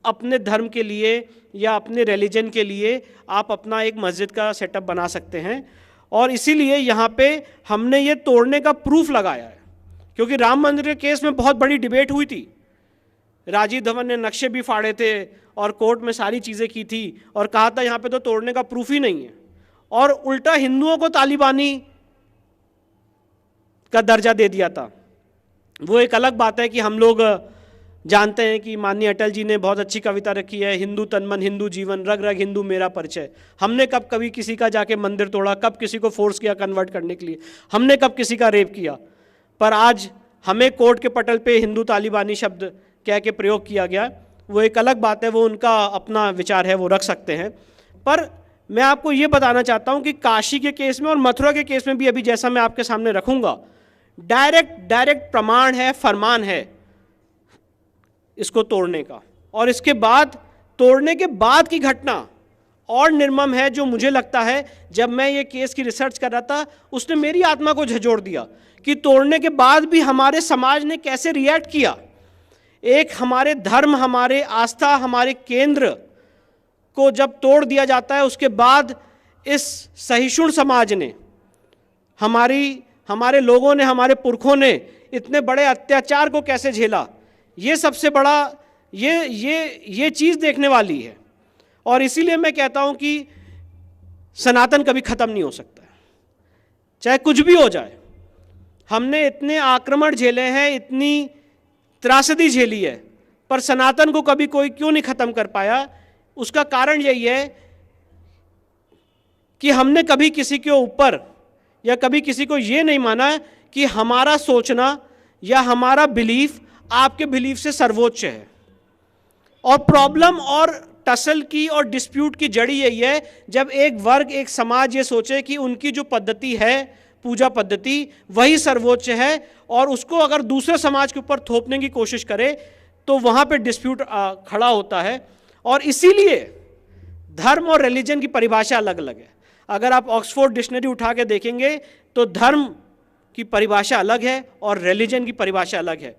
अपने धर्म के लिए या अपने रिलीजन के लिए आप अपना एक मस्जिद का सेटअप बना सकते हैं. और इसीलिए यहाँ पे हमने ये तोड़ने का प्रूफ लगाया है, क्योंकि राम मंदिर के केस में बहुत बड़ी डिबेट हुई थी. राजीव धवन ने नक्शे भी फाड़े थे और कोर्ट में सारी चीज़ें की थी और कहा था यहाँ पे तो तोड़ने का प्रूफ ही नहीं है, और उल्टा हिंदुओं को तालिबानी का दर्जा दे दिया था. वो एक अलग बात है कि हम लोग जानते हैं कि माननीय अटल जी ने बहुत अच्छी कविता रखी है, हिंदू तन मन हिंदू जीवन, रग रग हिंदू मेरा परिचय. हमने कब कभी किसी का जाके मंदिर तोड़ा, कब किसी को फोर्स किया कन्वर्ट करने के लिए, हमने कब किसी का रेप किया. पर आज हमें कोर्ट के पटल पे हिंदू तालिबानी शब्द कह के प्रयोग किया गया. वो एक अलग बात है, वो उनका अपना विचार है, वो रख सकते हैं. पर मैं आपको ये बताना चाहता हूँ कि काशी के केस में और मथुरा के केस में भी अभी जैसा मैं आपके सामने रखूँगा, डायरेक्ट प्रमाण है, फरमान है इसको तोड़ने का. और इसके बाद तोड़ने के बाद की घटना और निर्मम है, जो मुझे लगता है जब मैं ये केस की रिसर्च कर रहा था उसने मेरी आत्मा को झंझोड़ दिया कि तोड़ने के बाद भी हमारे समाज ने कैसे रिएक्ट किया. एक हमारे धर्म, हमारे आस्था, हमारे केंद्र को जब तोड़ दिया जाता है, उसके बाद इस सहिष्णु समाज ने, हमारे लोगों ने, हमारे पुरखों ने इतने बड़े अत्याचार को कैसे झेला. ये सबसे बड़ा ये चीज़ देखने वाली है। और इसीलिए मैं कहता हूं कि सनातन कभी ख़त्म नहीं हो सकता है, चाहे कुछ भी हो जाए। हमने इतने आक्रमण झेले हैं, इतनी त्रासदी झेली है, पर सनातन को कभी कोई क्यों नहीं ख़त्म कर पाया? उसका कारण यही है कि हमने कभी किसी के ऊपर या कभी किसी को ये नहीं माना कि हमारा सोचना या हमारा बिलीफ आपके बिलीफ से सर्वोच्च है। और प्रॉब्लम और टसल की और डिस्प्यूट की जड़ी यही है, जब एक वर्ग, एक समाज ये सोचे कि उनकी जो पद्धति है, पूजा पद्धति, वही सर्वोच्च है, और उसको अगर दूसरे समाज के ऊपर थोपने की कोशिश करे तो वहाँ पे डिस्प्यूट खड़ा होता है। और इसीलिए धर्म और रिलीजन की परिभाषा अलग अलग है। अगर आप ऑक्सफोर्ड डिक्शनरी उठा के देखेंगे तो धर्म की परिभाषा अलग है और रिलीजन की परिभाषा अलग है।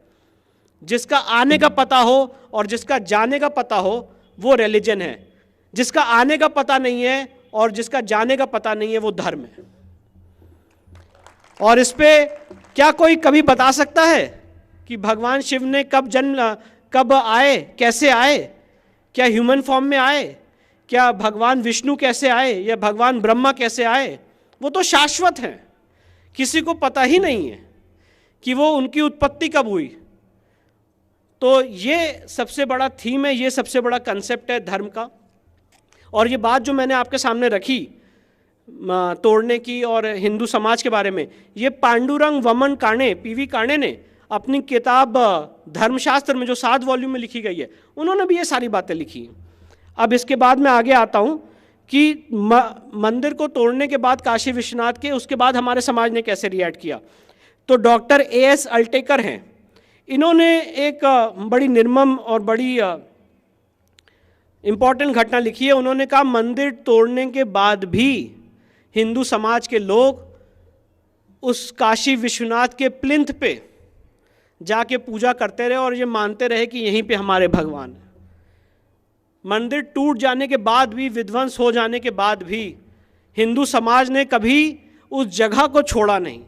जिसका आने का पता हो और जिसका जाने का पता हो वो रिलीजन है, जिसका आने का पता नहीं है और जिसका जाने का पता नहीं है वो धर्म है। और इस पे क्या कोई कभी बता सकता है कि भगवान शिव ने कब आए, कैसे आए, क्या ह्यूमन फॉर्म में आए, क्या भगवान विष्णु कैसे आए या भगवान ब्रह्मा कैसे आए? वो तो शाश्वत हैं, किसी को पता ही नहीं है कि वो उनकी उत्पत्ति कब हुई। तो ये सबसे बड़ा थीम है, ये सबसे बड़ा कंसेप्ट है धर्म का। और ये बात जो मैंने आपके सामने रखी तोड़ने की और हिंदू समाज के बारे में, ये पांडुरंग वमन काणे, पीवी काणे ने अपनी किताब धर्मशास्त्र में जो 7 वॉल्यूम में लिखी गई है, उन्होंने भी ये सारी बातें लिखी। अब इसके बाद मैं आगे आता हूँ कि मंदिर को तोड़ने के बाद काशी विश्वनाथ के, उसके बाद हमारे समाज ने कैसे रिएक्ट किया। तो डॉक्टर A.S. अल्टेकर हैं, इन्होंने एक बड़ी निर्मम और बड़ी इम्पॉर्टेंट घटना लिखी है। उन्होंने कहा मंदिर तोड़ने के बाद भी हिंदू समाज के लोग उस काशी विश्वनाथ के प्लिंथ पे जाके पूजा करते रहे और ये मानते रहे कि यहीं पे हमारे भगवान हैं। मंदिर टूट जाने के बाद भी, विध्वंस हो जाने के बाद भी हिंदू समाज ने कभी उस जगह को छोड़ा नहीं।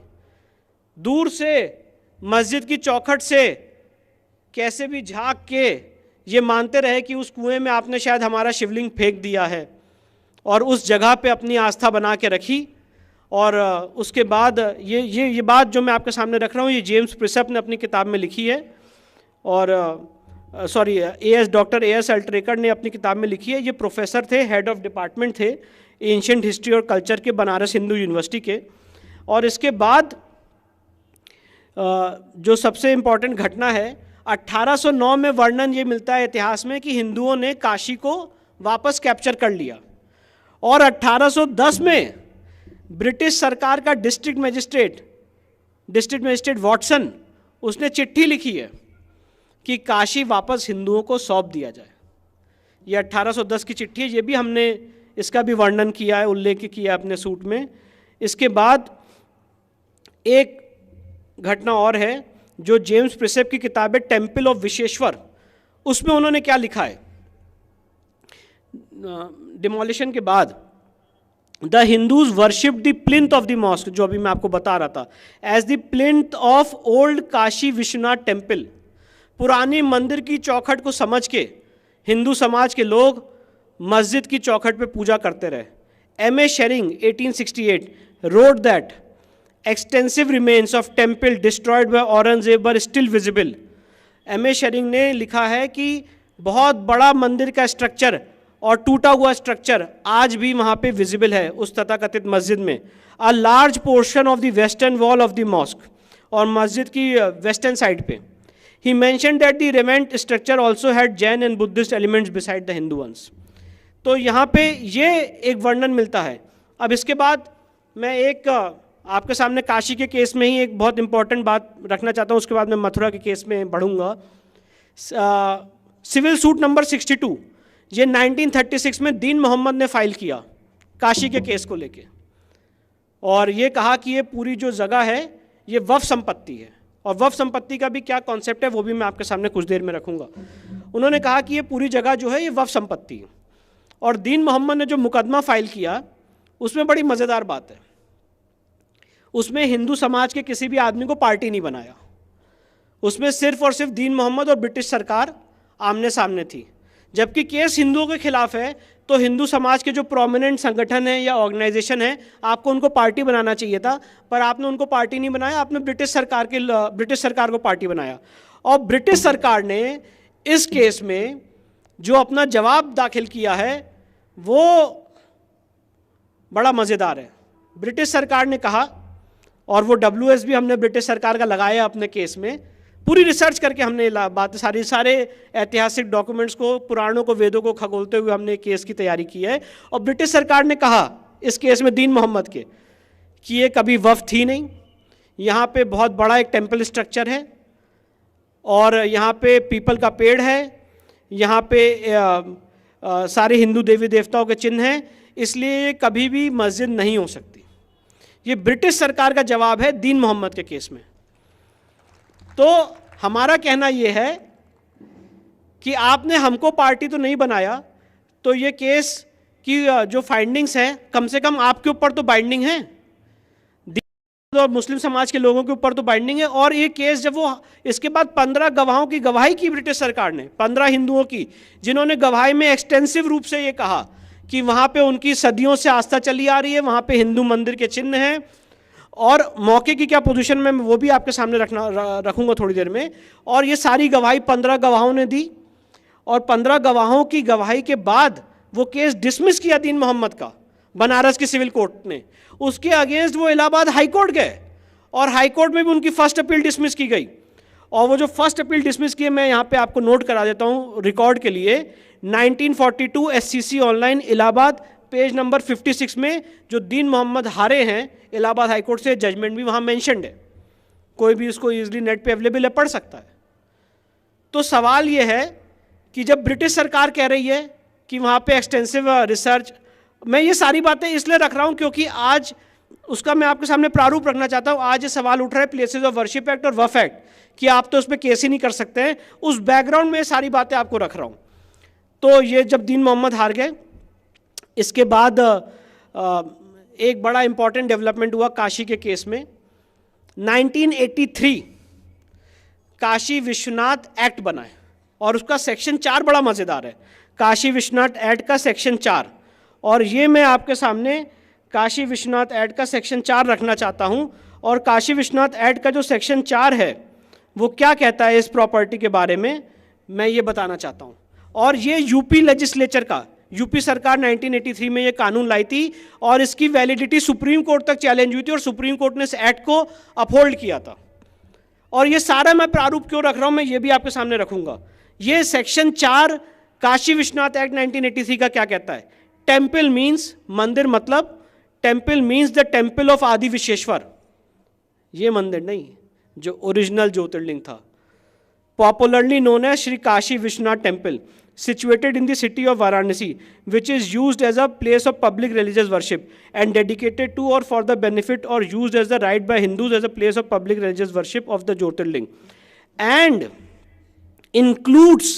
दूर से मस्जिद की चौखट से कैसे भी झांक के ये मानते रहे कि उस कुएं में आपने शायद हमारा शिवलिंग फेंक दिया है, और उस जगह पे अपनी आस्था बना के रखी। और उसके बाद ये बात जो मैं आपके सामने रख रहा हूँ, ये जेम्स प्रिसेप ने अपनी किताब में लिखी है, और डॉक्टर A.S. अल्टेकर ने अपनी किताब में लिखी है। ये प्रोफेसर थे, हेड ऑफ डिपार्टमेंट थे एंशिएंट हिस्ट्री और कल्चर के बनारस हिंदू यूनिवर्सिटी के। और इसके बाद जो सबसे इम्पॉर्टेंट घटना है, 1809 में वर्णन ये मिलता है इतिहास में कि हिंदुओं ने काशी को वापस कैप्चर कर लिया, और 1810 में ब्रिटिश सरकार का डिस्ट्रिक्ट मजिस्ट्रेट वॉटसन, उसने चिट्ठी लिखी है कि काशी वापस हिंदुओं को सौंप दिया जाए। ये 1810 की चिट्ठी है, ये भी हमने इसका भी वर्णन किया है, उल्लेख किया है अपने सूट में। इसके बाद एक घटना और है जो जेम्स प्रिसेप की किताब है टेम्पल ऑफ विश्वेश्वर, उसमें उन्होंने क्या लिखा है, डिमोलिशन के बाद, the Hindus worship the plinth of the mosque, जो अभी मैं आपको बता रहा था, as the plinth of old Kashi Vishwanath temple. पुरानी मंदिर की चौखट को समझ के हिंदू समाज के लोग मस्जिद की चौखट पे पूजा करते रहे। M.A. Tshering 1868 wrote that extensive remains of temple destroyed by Aurangzeb were still visible। M.A. Tshering ने लिखा है कि बहुत बड़ा मंदिर का स्ट्रक्चर और टूटा हुआ स्ट्रक्चर आज भी वहाँ पे विजिबल है उस तथाकथित मस्जिद में। A large portion of the western wall of the mask, और मस्जिद की वेस्टर्न साइड पे। He mentioned that the remnant structure also had Jain and Buddhist elements beside the Hindu ones। तो यहाँ पे ये एक वर्णन मिलता है। अब इसके बाद मैं एक आपके सामने काशी के केस में ही एक बहुत इंपॉर्टेंट बात रखना चाहता हूँ, उसके बाद मैं मथुरा के केस में बढ़ूँगा। सिविल सूट नंबर 62, ये 1936 में दीन मोहम्मद ने फाइल किया काशी के केस को लेके, और ये कहा कि ये पूरी जो जगह है ये वक्फ संपत्ति है। और वक्फ संपत्ति का भी क्या कॉन्सेप्ट है वो भी मैं आपके सामने कुछ देर में रखूँगा। उन्होंने कहा कि ये पूरी जगह जो है ये वक्फ संपत्ति है। और दीन मोहम्मद ने जो मुकदमा फाइल किया उसमें बड़ी मज़ेदार बात है, उसमें हिंदू समाज के किसी भी आदमी को पार्टी नहीं बनाया, उसमें सिर्फ और सिर्फ दीन मोहम्मद और ब्रिटिश सरकार आमने सामने थी। जबकि केस हिंदुओं के खिलाफ है तो हिंदू समाज के जो प्रोमिनेंट संगठन हैं या ऑर्गेनाइजेशन है, आपको उनको पार्टी बनाना चाहिए था, पर आपने उनको पार्टी नहीं बनाया, आपने ब्रिटिश सरकार को पार्टी बनाया। और ब्रिटिश सरकार ने इस केस में जो अपना जवाब दाखिल किया है वो बड़ा मज़ेदार है। ब्रिटिश सरकार ने कहा, और वो WS भी हमने ब्रिटिश सरकार का लगाया अपने केस में, पूरी रिसर्च करके हमने बातें सारे ऐतिहासिक डॉक्यूमेंट्स को, पुराणों को, वेदों को खगोलते हुए हमने केस की तैयारी की है। और ब्रिटिश सरकार ने कहा इस केस में दीन मोहम्मद के कि ये कभी वफ़ थी नहीं, यहाँ पे बहुत बड़ा एक टेम्पल स्ट्रक्चर है और यहाँ पे पीपल का पेड़ है, यहाँ पे सारे हिंदू देवी देवताओं के चिन्ह हैं, इसलिए कभी भी मस्जिद नहीं हो सकती। ये ब्रिटिश सरकार का जवाब है दीन मोहम्मद के केस में। तो हमारा कहना यह है कि आपने हमको पार्टी तो नहीं बनाया, तो ये केस की जो फाइंडिंग्स हैं कम से कम आपके ऊपर तो बाइंडिंग है, और मुस्लिम समाज के लोगों के ऊपर तो बाइंडिंग है। और ये केस जब वो इसके बाद 15 गवाहों की गवाही की ब्रिटिश सरकार ने, 15 हिंदुओं की, जिन्होंने गवाही में एक्सटेंसिव रूप से ये कहा कि वहाँ पे उनकी सदियों से आस्था चली आ रही है, वहाँ पे हिंदू मंदिर के चिन्ह हैं, और मौके की क्या पोजीशन में वो भी आपके सामने रखूंगा थोड़ी देर में। और ये सारी गवाही 15 गवाहों ने दी, और 15 गवाहों की गवाही के बाद वो केस डिसमिस किया दीन मोहम्मद का बनारस की सिविल कोर्ट ने। उसके अगेंस्ट वो इलाहाबाद हाई कोर्ट गए, और हाई कोर्ट में भी उनकी फर्स्ट अपील डिसमिस की गई। और वो जो फर्स्ट अपील डिसमिस की है, मैं यहाँ पे आपको नोट करा देता हूँ रिकॉर्ड के लिए, 1942 SCC online Allahabad page number 56 में जो दीन मोहम्मद हारे हैं इलाहाबाद हाई कोर्ट से, जजमेंट भी वहाँ मेंशन्ड है, कोई भी उसको इजीली नेट पे अवेलेबल है, पढ़ सकता है। तो सवाल ये है कि जब ब्रिटिश सरकार कह रही है कि वहाँ पे एक्सटेंसिव रिसर्च, मैं ये सारी बातें इसलिए रख रहा हूँ क्योंकि आज उसका मैं आपके सामने प्रारूप रखना चाहता हूँ। आज ये सवाल उठ रहा है प्लेसेस ऑफ वर्शिप एक्ट और वफ एक्ट कि आप तो उस पर केस ही नहीं कर सकते हैं, उस बैकग्राउंड में सारी बातें आपको रख रहा हूँ। तो ये जब दीन मोहम्मद हार गए, इसके बाद एक बड़ा इंपॉर्टेंट डेवलपमेंट हुआ काशी के केस में। 1983 काशी विश्वनाथ एक्ट बना है, और उसका सेक्शन 4 बड़ा मज़ेदार है, काशी विश्वनाथ एक्ट का सेक्शन 4। और ये मैं आपके सामने काशी विश्वनाथ एक्ट का सेक्शन 4 रखना चाहता हूँ। और काशी विश्वनाथ एक्ट का जो सेक्शन 4 है वो क्या कहता है इस प्रॉपर्टी के बारे में, मैं ये बताना चाहता हूँ। और ये यूपी लेजिस्लेचर का, यूपी सरकार 1983 में ये कानून लाई थी, और इसकी वैलिडिटी सुप्रीम कोर्ट तक चैलेंज हुई थी, और सुप्रीम कोर्ट ने इस एक्ट को अपहोल्ड किया था। और ये सारा मैं प्रारूप क्यों रख रहा हूँ, मैं ये भी आपके सामने रखूंगा। ये सेक्शन 4 काशी विश्वनाथ एक्ट 1983 का क्या कहता है, टेम्पल मीन्स मंदिर, मतलब temple means the temple of Adi Vishweshwar, ये मंदिर नहीं जो ओरिजिनल ज्योतिर्लिंग था, popularly known as Shri Kashi Vishwanath temple, situated in the city of Varanasi, which is used as a place of public religious worship and dedicated to or for the benefit or used as the right by Hindus as a place of public religious worship of the Jyotirling, and includes,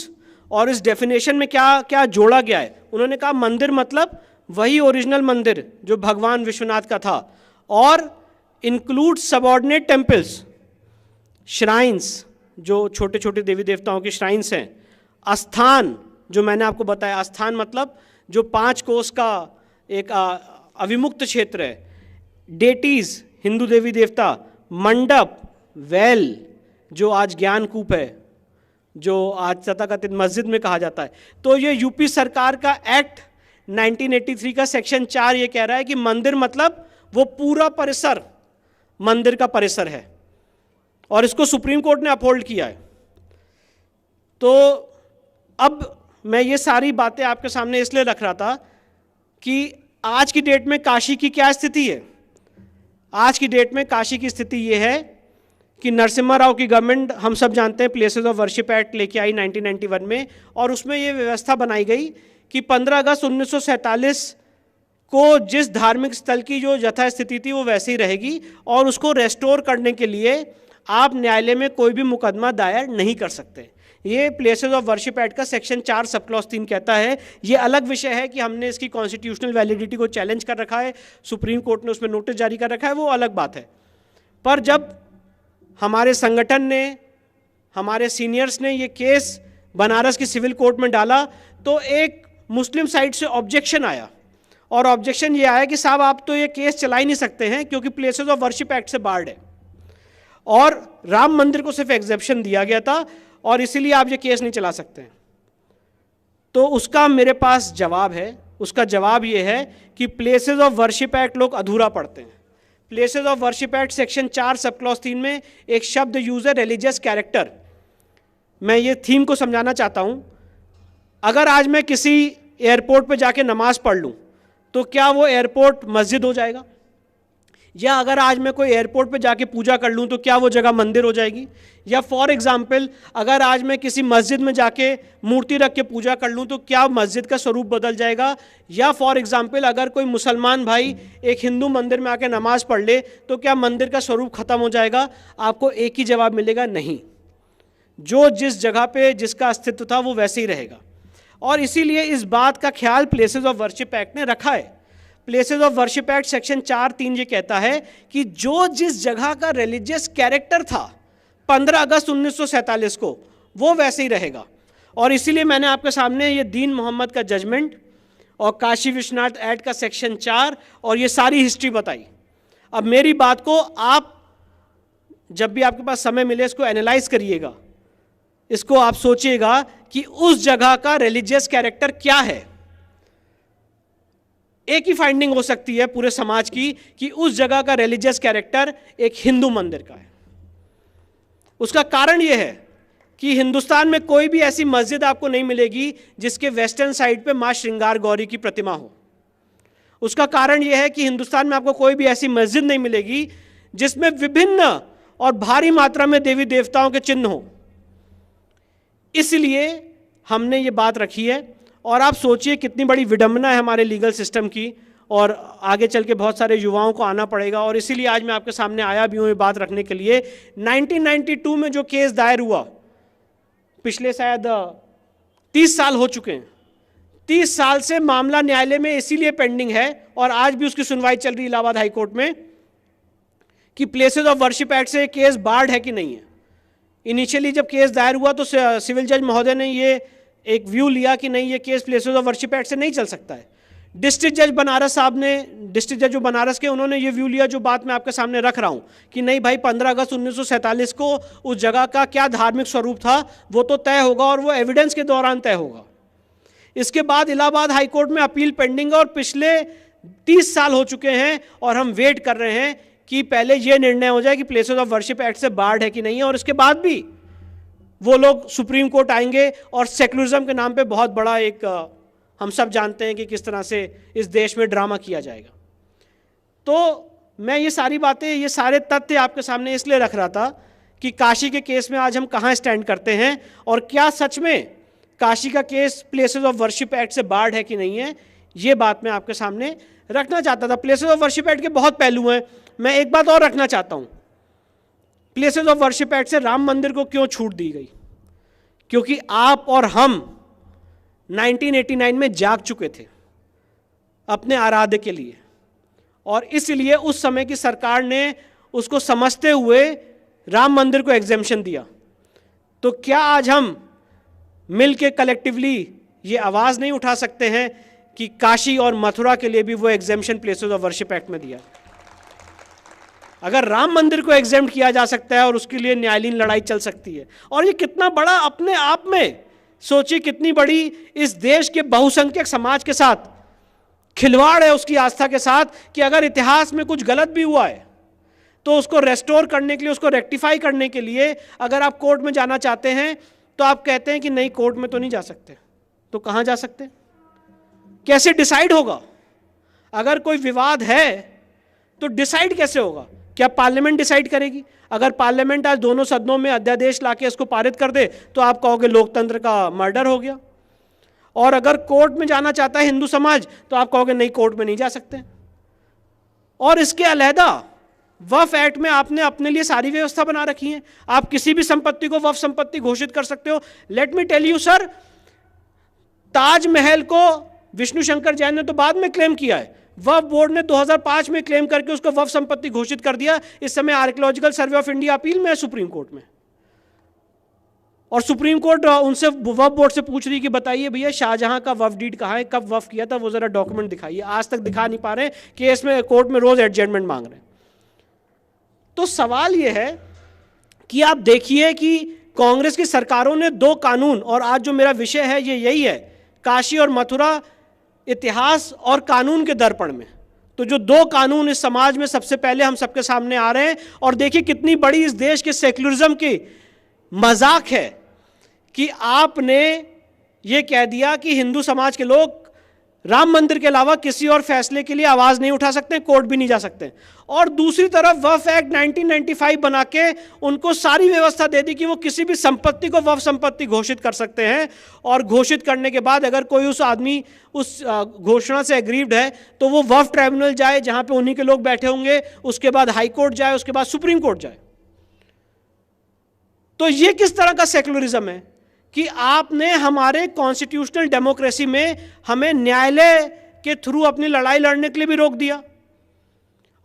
और इस definition में क्या क्या जोड़ा गया है, उन्होंने कहा मंदिर मतलब वही ओरिजिनल मंदिर जो भगवान विश्वनाथ का था, और इंक्लूड सबऑर्डिनेट टेम्पल्स, श्राइन्स जो छोटे छोटे देवी देवताओं की श्राइन्स हैं, आस्थान जो मैंने आपको बताया, आस्थान मतलब जो 5 कोस का एक अविमुक्त क्षेत्र है, डेटीज हिंदू देवी देवता, मंडप, वेल जो आज ज्ञानकूप है, जो आज तथाकथित मस्जिद में कहा जाता है। तो ये यूपी सरकार का एक्ट 1983 का सेक्शन 4 ये कह रहा है कि मंदिर मतलब वो पूरा परिसर मंदिर का परिसर है, और इसको सुप्रीम कोर्ट ने अपहोल्ड किया है। तो अब मैं ये सारी बातें आपके सामने इसलिए रख रहा था कि आज की डेट में काशी की क्या स्थिति है। आज की डेट में काशी की स्थिति ये है कि नरसिम्हा राव की गवर्नमेंट, हम सब जानते हैं, प्लेसेस ऑफ वर्शिप एक्ट लेके आई 1991 में, और उसमें ये व्यवस्था बनाई गई कि 15 अगस्त 1947 को जिस धार्मिक स्थल की जो यथास्थिति थी वो वैसे ही रहेगी, और उसको रेस्टोर करने के लिए आप न्यायालय में कोई भी मुकदमा दायर नहीं कर सकते। ये प्लेसेस ऑफ वर्शिप एक्ट का सेक्शन 4 सब क्लॉज 3 कहता है। ये अलग विषय है कि हमने इसकी कॉन्स्टिट्यूशनल वैलिडिटी को चैलेंज कर रखा है, सुप्रीम कोर्ट ने उसमें नोटिस जारी कर रखा है, वो अलग बात है। पर जब हमारे संगठन ने हमारे सीनियर्स ने ये केस बनारस की सिविल कोर्ट में डाला तो एक मुस्लिम साइड से ऑब्जेक्शन आया, और ऑब्जेक्शन ये आया कि साहब आप तो ये केस चला ही नहीं सकते हैं क्योंकि प्लेसेस ऑफ वर्शिप एक्ट से बार्ड है, और राम मंदिर को सिर्फ एग्जेप्शन दिया गया था और इसीलिए आप ये केस नहीं चला सकते हैं। तो उसका मेरे पास जवाब है। उसका जवाब ये है कि प्लेसेस ऑफ वर्शिप एक्ट लोग अधूरा पढ़ते हैं। Places of worship act section 4 sub clause 3 में एक शब्द यूज है रिलीजियस कैरेक्टर। मैं ये थीम को समझाना चाहता हूं। अगर आज मैं किसी एयरपोर्ट पे जाके नमाज पढ़ लूं तो क्या वो एयरपोर्ट मस्जिद हो जाएगा? या अगर आज मैं कोई एयरपोर्ट पे जाके पूजा कर लूं तो क्या वो जगह मंदिर हो जाएगी? या फॉर एग्जाम्पल अगर आज मैं किसी मस्जिद में जाके मूर्ति रख के पूजा कर लूं तो क्या मस्जिद का स्वरूप बदल जाएगा? या फॉर एग्जाम्पल अगर कोई मुसलमान भाई एक हिंदू मंदिर में आके नमाज पढ़ ले तो क्या मंदिर का स्वरूप खत्म हो जाएगा? आपको एक ही जवाब मिलेगा, नहीं। जो जिस जगह पे जिसका अस्तित्व था वो वैसे ही रहेगा। और इसीलिए इस बात का ख्याल प्लेसेस ऑफ वर्शिप एक्ट ने रखा है। Places of worship act section 4(3) ये कहता है कि जो जिस जगह का रिलीजियस कैरेक्टर था 15 अगस्त 1947 को, वो वैसे ही रहेगा। और इसीलिए मैंने आपके सामने ये दीन मोहम्मद का जजमेंट और काशी विश्वनाथ एक्ट का सेक्शन 4 और ये सारी हिस्ट्री बताई। अब मेरी बात को आप जब भी आपके पास समय मिले इसको एनालाइज करिएगा, इसको आप सोचिएगा कि उस जगह का रिलीजियस कैरेक्टर क्या है। एक ही फाइंडिंग हो सकती है पूरे समाज की कि उस जगह का रिलीजियस कैरेक्टर एक हिंदू मंदिर का है। उसका कारण यह है कि हिंदुस्तान में कोई भी ऐसी मस्जिद आपको नहीं मिलेगी जिसके वेस्टर्न साइड पे मां श्रृंगार गौरी की प्रतिमा हो। उसका कारण यह है कि हिंदुस्तान में आपको कोई भी ऐसी मस्जिद नहीं मिलेगी जिसमें विभिन्न और भारी मात्रा में देवी देवताओं के चिन्ह हो। इसलिए हमने ये बात रखी है। और आप सोचिए कितनी बड़ी विडंबना है हमारे लीगल सिस्टम की, और आगे चल के बहुत सारे युवाओं को आना पड़ेगा। और इसीलिए आज मैं आपके सामने आया भी हूँ ये बात रखने के लिए। 1992 में जो केस दायर हुआ, पिछले शायद 30 साल हो चुके हैं। 30 साल से मामला न्यायालय में इसीलिए पेंडिंग है और आज भी उसकी सुनवाई चल रही है इलाहाबाद हाईकोर्ट में कि प्लेसेस ऑफ वर्शिप एक्ट से केस बार्ड है कि नहीं है। इनिशियली जब केस दायर हुआ तो सिविल जज महोदय ने ये एक व्यू लिया कि नहीं, ये case places of worship act से नहीं चल सकता है। डिस्ट्रिक्ट जज बनारस साहब ने, डिस्ट्रिक्ट जज जो बनारस के, उन्होंने ये व्यू लिया जो बात मैं आपके सामने रख रहा हूँ कि नहीं भाई 15 अगस्त 1947 को उस जगह का क्या धार्मिक स्वरूप था वो तो तय होगा और वो एविडेंस के दौरान तय होगा। इसके बाद इलाहाबाद हाईकोर्ट में अपील पेंडिंग है और पिछले 30 साल हो चुके हैं और हम वेट कर रहे हैं कि पहले ये निर्णय हो जाए कि प्लेसेस ऑफ वर्शिप एक्ट से बार्ड है कि नहीं है। और इसके बाद भी वो लोग सुप्रीम कोर्ट आएंगे और सेकुलरिज्म के नाम पे बहुत बड़ा एक हम सब जानते हैं कि किस तरह से इस देश में ड्रामा किया जाएगा। तो मैं ये सारी बातें, ये सारे तथ्य आपके सामने इसलिए रख रहा था कि काशी के केस में आज हम कहाँ स्टैंड करते हैं और क्या सच में काशी का case places of worship act से बार्ड है कि नहीं है, ये बात मैं आपके सामने रखना चाहता था। प्लेसेस ऑफ वर्शिप एक्ट के बहुत पहलू हैं। मैं एक बात और रखना चाहता हूँ, प्लेसेस ऑफ वर्शिप एक्ट से राम मंदिर को क्यों छूट दी गई? क्योंकि आप और हम 1989 में जाग चुके थे अपने आराध्य के लिए, और इसलिए उस समय की सरकार ने उसको समझते हुए राम मंदिर को एग्जेम्पशन दिया। तो क्या आज हम मिल के कलेक्टिवली ये आवाज़ नहीं उठा सकते हैं कि काशी और मथुरा के लिए भी वो exemption places of worship act में दिया? अगर राम मंदिर को एग्जेम्प्ट किया जा सकता है और उसके लिए न्यायालयीन लड़ाई चल सकती है, और ये कितना बड़ा अपने आप में सोचिए, कितनी बड़ी इस देश के बहुसंख्यक समाज के साथ खिलवाड़ है, उसकी आस्था के साथ, कि अगर इतिहास में कुछ गलत भी हुआ है तो उसको रेस्टोर करने के लिए, उसको रेक्टिफाई करने के लिए अगर आप कोर्ट में जाना चाहते हैं तो आप कहते हैं कि नहीं, कोर्ट में तो नहीं जा सकते। तो कहाँ जा सकते? कैसे डिसाइड होगा? अगर कोई विवाद है तो डिसाइड कैसे होगा? क्या पार्लियामेंट डिसाइड करेगी? अगर पार्लियामेंट आज दोनों सदनों में अध्यादेश लाके इसको पारित कर दे तो आप कहोगे लोकतंत्र का मर्डर हो गया। और अगर कोर्ट में जाना चाहता है हिंदू समाज तो आप कहोगे नहीं, कोर्ट में नहीं जा सकते। और इसके अलहदा वक्फ एक्ट में आपने अपने लिए सारी व्यवस्था बना रखी है। आप किसी भी संपत्ति को वक्फ संपत्ति घोषित कर सकते हो। Let me tell you sir, Taj Mahal को विष्णु शंकर जैन ने तो बाद में क्लेम किया है, वक्फ बोर्ड ने 2005 में क्लेम करके उसको वक्फ संपत्ति घोषित कर दिया। इस समय archaeological survey of India appeal में है सुप्रीम कोर्ट में। और सुप्रीम कोर्ट उनसे वक्फ बोर्ड से पूछ रही कि बताइए भैया शाहजहां का वक्फ डीड कहाँ है, कब वक्फ किया था, वो जरा डॉक्यूमेंट दिखाइए। आज तक दिखा नहीं पा रहे, केस में कोर्ट में रोज एडजमेंट मांग रहे हैं। तो सवाल ये है कि आप देखिए कि कांग्रेस की सरकारों ने 2 कानून, और आज जो मेरा विषय है ये यही है, काशी और मथुरा, इतिहास और कानून के दर्पण में। तो जो 2 कानून इस समाज में सबसे पहले हम सबके सामने आ रहे हैं, और देखिए कितनी बड़ी इस देश के सेक्युलरिज्म की मजाक है कि आपने ये कह दिया कि हिंदू समाज के लोग राम मंदिर के अलावा किसी और फैसले के लिए आवाज नहीं उठा सकते, कोर्ट भी नहीं जा सकते, और दूसरी तरफ वक्फ एक्ट 1995 बना के उनको सारी व्यवस्था दे दी कि वो किसी भी संपत्ति को वक्फ संपत्ति घोषित कर सकते हैं, और घोषित करने के बाद अगर कोई उस आदमी उस घोषणा से एग्रीव्ड है तो वो वक्फ ट्राइब्यूनल जाए जहां पे उन्हीं के लोग बैठे होंगे, उसके बाद हाई कोर्ट जाए, उसके बाद सुप्रीम कोर्ट जाए। तो ये किस तरह का सेक्युलरिज्म है कि आपने हमारे कॉन्स्टिट्यूशनल डेमोक्रेसी में हमें न्यायालय के थ्रू अपनी लड़ाई लड़ने के लिए भी रोक दिया,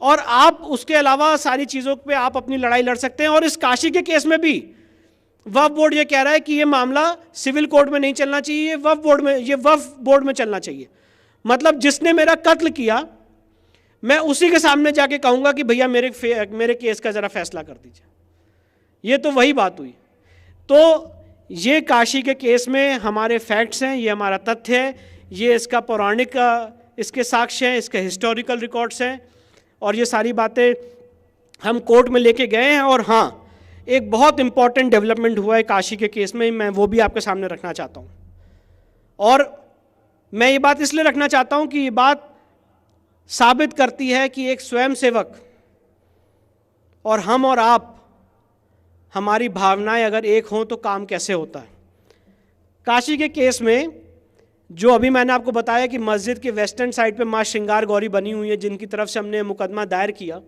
और आप उसके अलावा सारी चीज़ों पे आप अपनी लड़ाई लड़ सकते हैं। और इस काशी के केस में भी वक्फ बोर्ड ये कह रहा है कि ये मामला सिविल कोर्ट में नहीं चलना चाहिए, ये वक्फ बोर्ड में चलना चाहिए। मतलब जिसने मेरा कत्ल किया मैं उसी के सामने जाके कहूँगा कि भैया मेरे केस का ज़रा फैसला कर दीजिए। ये तो वही बात हुई। तो ये काशी के केस में हमारे फैक्ट्स हैं, ये हमारा तथ्य है, ये इसका पौराणिक इसके साक्ष्य हैं, इसके हिस्टोरिकल रिकॉर्ड्स हैं, और ये सारी बातें हम कोर्ट में लेके गए हैं। और हाँ, एक बहुत इंपॉर्टेंट डेवलपमेंट हुआ है काशी के केस में, मैं वो भी आपके सामने रखना चाहता हूँ। और मैं ये बात इसलिए रखना चाहता हूँ कि ये बात साबित करती है कि एक स्वयंसेवक और हम और आप, हमारी भावनाएं अगर एक हों तो काम कैसे होता है। काशी के केस में जो अभी मैंने आपको बताया कि मस्जिद के वेस्टर्न साइड पे माँ श्रृंगार गौरी बनी हुई है, जिनकी तरफ से हमने मुकदमा दायर किया,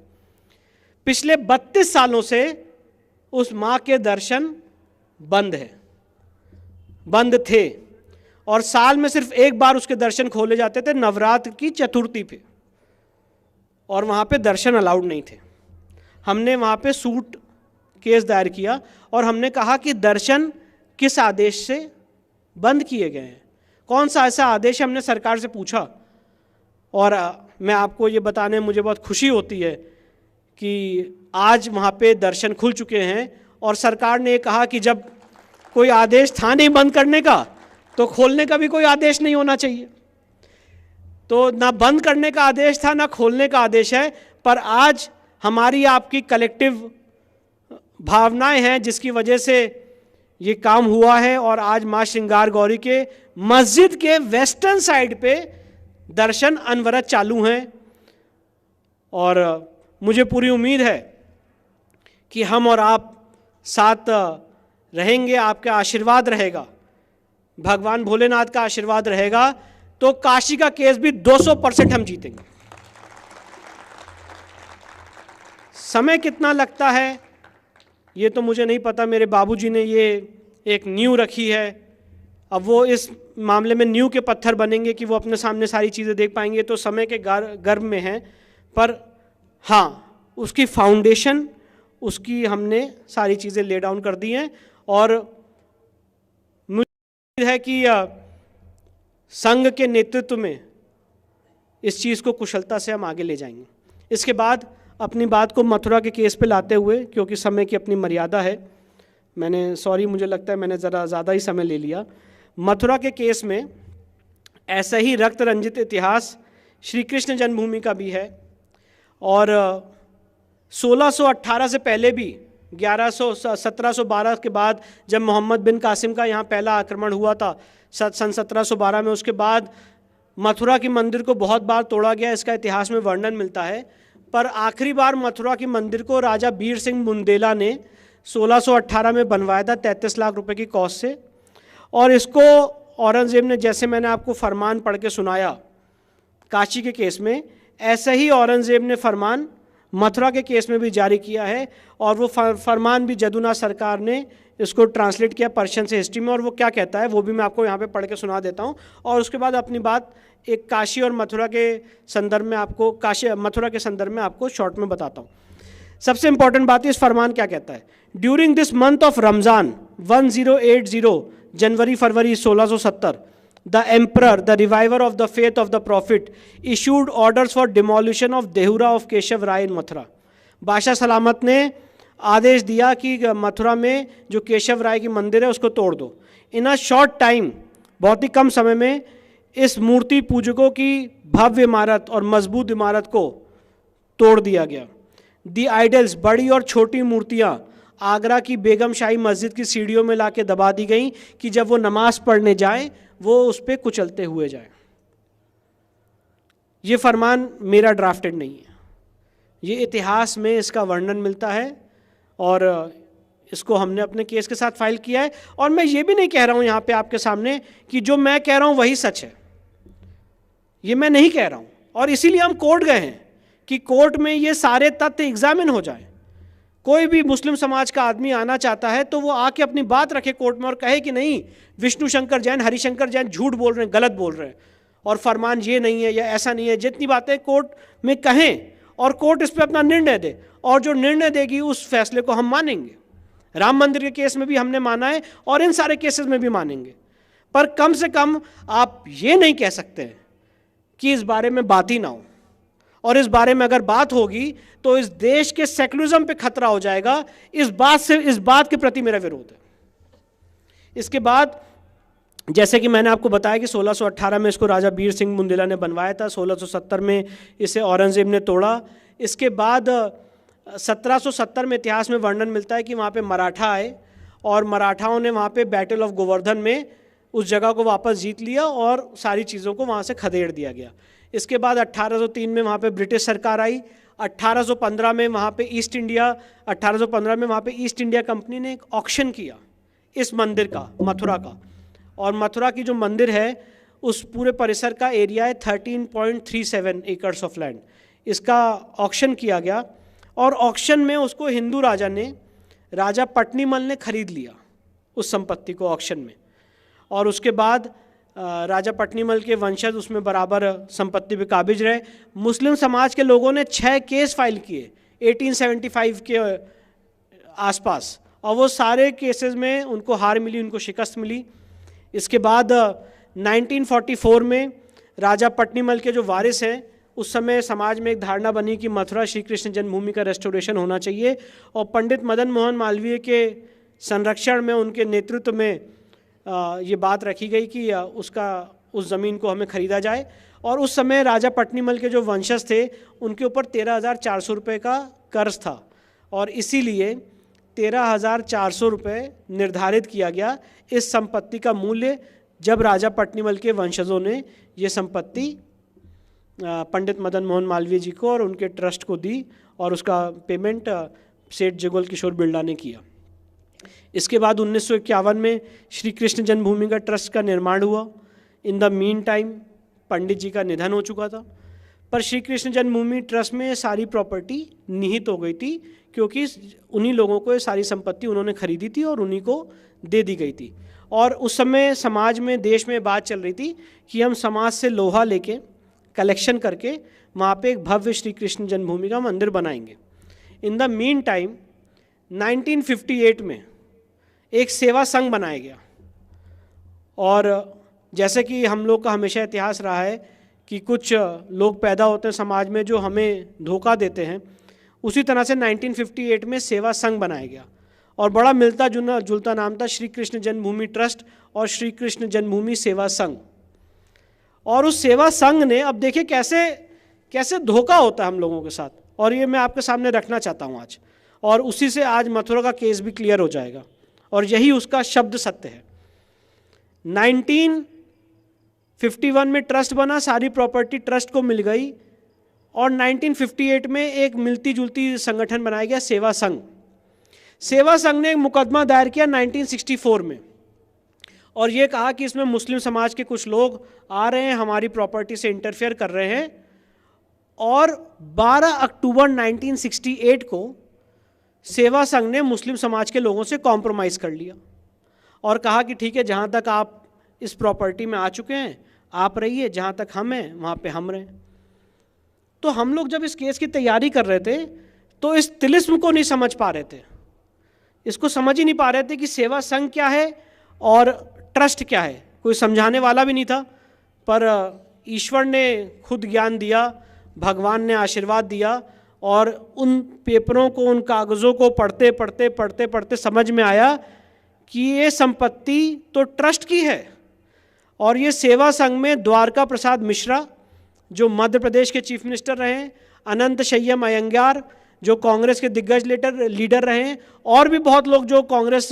पिछले 32 सालों से उस माँ के दर्शन बंद थे, और साल में सिर्फ एक बार उसके दर्शन खोले जाते थे, नवरात्र की चतुर्थी पे, और वहाँ पे दर्शन अलाउड नहीं थे। हमने वहाँ पे सूट केस दायर किया और हमने कहा कि दर्शन किस आदेश से बंद किए गए हैं, कौन सा ऐसा आदेश, हमने सरकार से पूछा। और मैं आपको ये बताने में मुझे बहुत खुशी होती है कि आज वहाँ पे दर्शन खुल चुके हैं, और सरकार ने ये कहा कि जब कोई आदेश था नहीं बंद करने का, तो खोलने का भी कोई आदेश नहीं होना चाहिए। तो ना बंद करने का आदेश था, ना खोलने का आदेश है, पर आज हमारी आपकी कलेक्टिव भावनाएं हैं जिसकी वजह से ये काम हुआ है। और आज माँ श्रृंगार गौरी के मस्जिद के वेस्टर्न साइड पे दर्शन अनवरत चालू हैं, और मुझे पूरी उम्मीद है कि हम और आप साथ रहेंगे, आपका आशीर्वाद रहेगा, भगवान भोलेनाथ का आशीर्वाद रहेगा, तो काशी का केस भी 200% हम जीतेंगे। समय कितना लगता है ये तो मुझे नहीं पता, मेरे बाबूजी ने ये एक नींव रखी है, अब वो इस मामले में नींव के पत्थर बनेंगे कि वो अपने सामने सारी चीज़ें देख पाएंगे, तो समय के गर्भ में हैं। पर हाँ, उसकी फाउंडेशन, उसकी हमने सारी चीज़ें ले डाउन कर दी हैं, और मुझे उम्मीद है कि संघ के नेतृत्व में इस चीज़ को कुशलता से हम आगे ले जाएंगे। इसके बाद अपनी बात को मथुरा के केस पे लाते हुए, क्योंकि समय की अपनी मर्यादा है, मुझे लगता है मैंने ज़रा ज़्यादा ही समय ले लिया। मथुरा के केस में ऐसा ही रक्त रंजित इतिहास श्री कृष्ण जन्मभूमि का भी है, और 1618 से पहले भी 1712 के बाद जब मोहम्मद बिन कासिम का यहाँ पहला आक्रमण हुआ था सन 1712 में, उसके बाद मथुरा की मंदिर को बहुत बार तोड़ा गया, इसका इतिहास में वर्णन मिलता है। पर आखिरी बार मथुरा की मंदिर को राजा बीर सिंह बुंदेला ने 1618 में बनवाया था 33 लाख रुपए की कॉस्ट से, और इसको औरंगजेब ने, जैसे मैंने आपको फरमान पढ़ के सुनाया काशी के केस में, ऐसे ही औरंगजेब ने फरमान मथुरा के केस में भी जारी किया है, और वो फरमान भी जदुनाथ सरकार ने इसको ट्रांसलेट किया पर्शियन से हिस्ट्री में, और वो क्या कहता है वो भी मैं आपको यहाँ पे पढ़ के सुना देता हूँ, और उसके बाद अपनी बात एक काशी और मथुरा के संदर्भ में आपको, मथुरा के संदर्भ में आपको शॉर्ट में बताता हूँ। सबसे इंपॉर्टेंट बात है इस फरमान क्या कहता है। During this month of Ramzan 1080 January February 1670, the emperor, the reviver of the faith of the prophet, issued orders for demolition of Dehura of Keshav Rai in Mathura. बादशाह सलामत ने आदेश दिया कि मथुरा में जो केशव राय की मंदिर है उसको तोड़ दो। इन अ शॉर्ट टाइम, बहुत ही कम समय में इस मूर्ति पूजकों की भव्य इमारत और मजबूत इमारत को तोड़ दिया गया। दी आइडल्स, बड़ी और छोटी मूर्तियाँ आगरा की बेगम शाही मस्जिद की सीढ़ियों में लाके दबा दी गई कि जब वो नमाज पढ़ने जाए वो उस पर कुचलते हुए जाए। ये फरमान मेरा ड्राफ्टेड नहीं है, ये इतिहास में इसका वर्णन मिलता है और इसको हमने अपने केस के साथ फाइल किया है। और मैं ये भी नहीं कह रहा हूँ यहाँ पे आपके सामने कि जो मैं कह रहा हूँ वही सच है, ये मैं नहीं कह रहा हूँ। और इसीलिए हम कोर्ट गए हैं कि कोर्ट में ये सारे तथ्य एग्जामिन हो जाए। कोई भी मुस्लिम समाज का आदमी आना चाहता है तो वो आके अपनी बात रखे कोर्ट में और कहे कि नहीं, विष्णु शंकर जैन, हरिशंकर जैन झूठ बोल रहे हैं, गलत बोल रहे हैं और फरमान ये नहीं है या ऐसा नहीं है। जितनी बातें कोर्ट में कहें और कोर्ट इस पर अपना निर्णय दे, और जो निर्णय देगी उस फैसले को हम मानेंगे। राम मंदिर के केस में भी हमने माना है और इन सारे केसेस में भी मानेंगे। पर कम से कम आप ये नहीं कह सकते कि इस बारे में बात ही ना हो, और इस बारे में अगर बात होगी तो इस देश के सेकुलरिज्म पे खतरा हो जाएगा। इस बात के प्रति मेरा विरोध है। इसके बाद जैसे कि मैंने आपको बताया कि 1618 में इसको राजा बीर सिंह बुंदेला ने बनवाया था, 1670 में इसे औरंगजेब ने तोड़ा। इसके बाद 1770 में इतिहास में वर्णन मिलता है कि वहाँ पे मराठा आए और मराठाओं ने वहाँ पे बैटल ऑफ गोवर्धन में उस जगह को वापस जीत लिया और सारी चीज़ों को वहाँ से खदेड़ दिया गया। इसके बाद 1803 में वहाँ पे ब्रिटिश सरकार आई। 1815 में वहाँ पे ईस्ट इंडिया कंपनी ने एक ऑक्शन किया इस मंदिर का, मथुरा का। और मथुरा की जो मंदिर है उस पूरे परिसर का एरिया है 13.37 एकर्स ऑफ लैंड। इसका ऑक्शन किया गया और ऑक्शन में उसको हिंदू राजा पट्नीमल ने खरीद लिया उस संपत्ति को ऑक्शन में। और उसके बाद राजा पट्नीमल के वंशज उसमें बराबर संपत्ति पे काबिज रहे। मुस्लिम समाज के लोगों ने 6 केस फाइल किए 1875 के आसपास, और वो सारे केसेस में उनको हार मिली, उनको शिकस्त मिली। इसके बाद 1944 में राजा पट्नीमल के जो वारिस हैं, उस समय समाज में एक धारणा बनी कि मथुरा श्री कृष्ण जन्मभूमि का रेस्टोरेशन होना चाहिए, और पंडित मदन मोहन मालवीय के संरक्षण में, उनके नेतृत्व में ये बात रखी गई कि उस ज़मीन को हमें ख़रीदा जाए। और उस समय राजा पट्नीमल के जो वंशज थे उनके ऊपर 13,400 रुपये का कर्ज था, और इसीलिए 13,400 रुपये निर्धारित किया गया इस संपत्ति का मूल्य, जब राजा पट्नीमल के वंशजों ने ये संपत्ति पंडित मदन मोहन मालवीय जी को और उनके ट्रस्ट को दी, और उसका पेमेंट सेठ जुगल किशोर बिरला ने किया। इसके बाद 1951 में श्री कृष्ण जन्मभूमि का ट्रस्ट का निर्माण हुआ। इन द मीन टाइम पंडित जी का निधन हो चुका था, पर श्री कृष्ण जन्मभूमि ट्रस्ट में सारी प्रॉपर्टी निहित हो गई थी, क्योंकि उन्हीं लोगों को ये सारी संपत्ति उन्होंने खरीदी थी और उन्हीं को दे दी गई थी। और उस समय समाज में, देश में बात चल रही थी कि हम समाज से लोहा लेके कलेक्शन करके वहाँ पे एक भव्य श्री कृष्ण जन्मभूमि का मंदिर बनाएंगे। इन द मीन टाइम 1958 में एक सेवा संघ बनाया गया, और जैसे कि हम लोग का हमेशा इतिहास रहा है कि कुछ लोग पैदा होते हैं समाज में जो हमें धोखा देते हैं, उसी तरह से 1958 में सेवा संघ बनाया गया, और बड़ा मिलता जुलता नाम था श्री कृष्ण जन्मभूमि ट्रस्ट और श्री कृष्ण जन्मभूमि सेवा संघ। और उस सेवा संघ ने, अब देखिए कैसे धोखा होता है हम लोगों के साथ, और ये मैं आपके सामने रखना चाहता हूँ आज, और उसी से आज मथुरा का केस भी क्लियर हो जाएगा, और यही उसका शब्द सत्य है। 1951 में ट्रस्ट बना, सारी प्रॉपर्टी ट्रस्ट को मिल गई, और 1958 में एक मिलती जुलती संगठन बनाया गया, सेवा संघ। सेवा संघ ने एक मुकदमा दायर किया 1964 में, और ये कहा कि इसमें मुस्लिम समाज के कुछ लोग आ रहे हैं, हमारी प्रॉपर्टी से इंटरफेयर कर रहे हैं। और 12 अक्टूबर 1968 को सेवा संघ ने मुस्लिम समाज के लोगों से कॉम्प्रोमाइज़ कर लिया और कहा कि ठीक है, जहाँ तक आप इस प्रॉपर्टी में आ चुके हैं आप रहिए, जहाँ तक हम हैं वहाँ पे हम रहें। तो हम लोग जब इस केस की तैयारी कर रहे थे तो इस तिलिस्म को नहीं समझ पा रहे थे इसको समझ ही नहीं पा रहे थे कि सेवा संघ क्या है और ट्रस्ट क्या है। कोई समझाने वाला भी नहीं था, पर ईश्वर ने खुद ज्ञान दिया, भगवान ने आशीर्वाद दिया, और उन पेपरों को, उन कागज़ों को पढ़ते पढ़ते पढ़ते पढ़ते समझ में आया कि ये संपत्ति तो ट्रस्ट की है। और ये सेवा संघ में द्वारका प्रसाद मिश्रा जो मध्य प्रदेश के चीफ मिनिस्टर रहे हैं, अनंत शय्यम अयंगार जो कांग्रेस के दिग्गज लीडर रहे हैं, और भी बहुत लोग जो कांग्रेस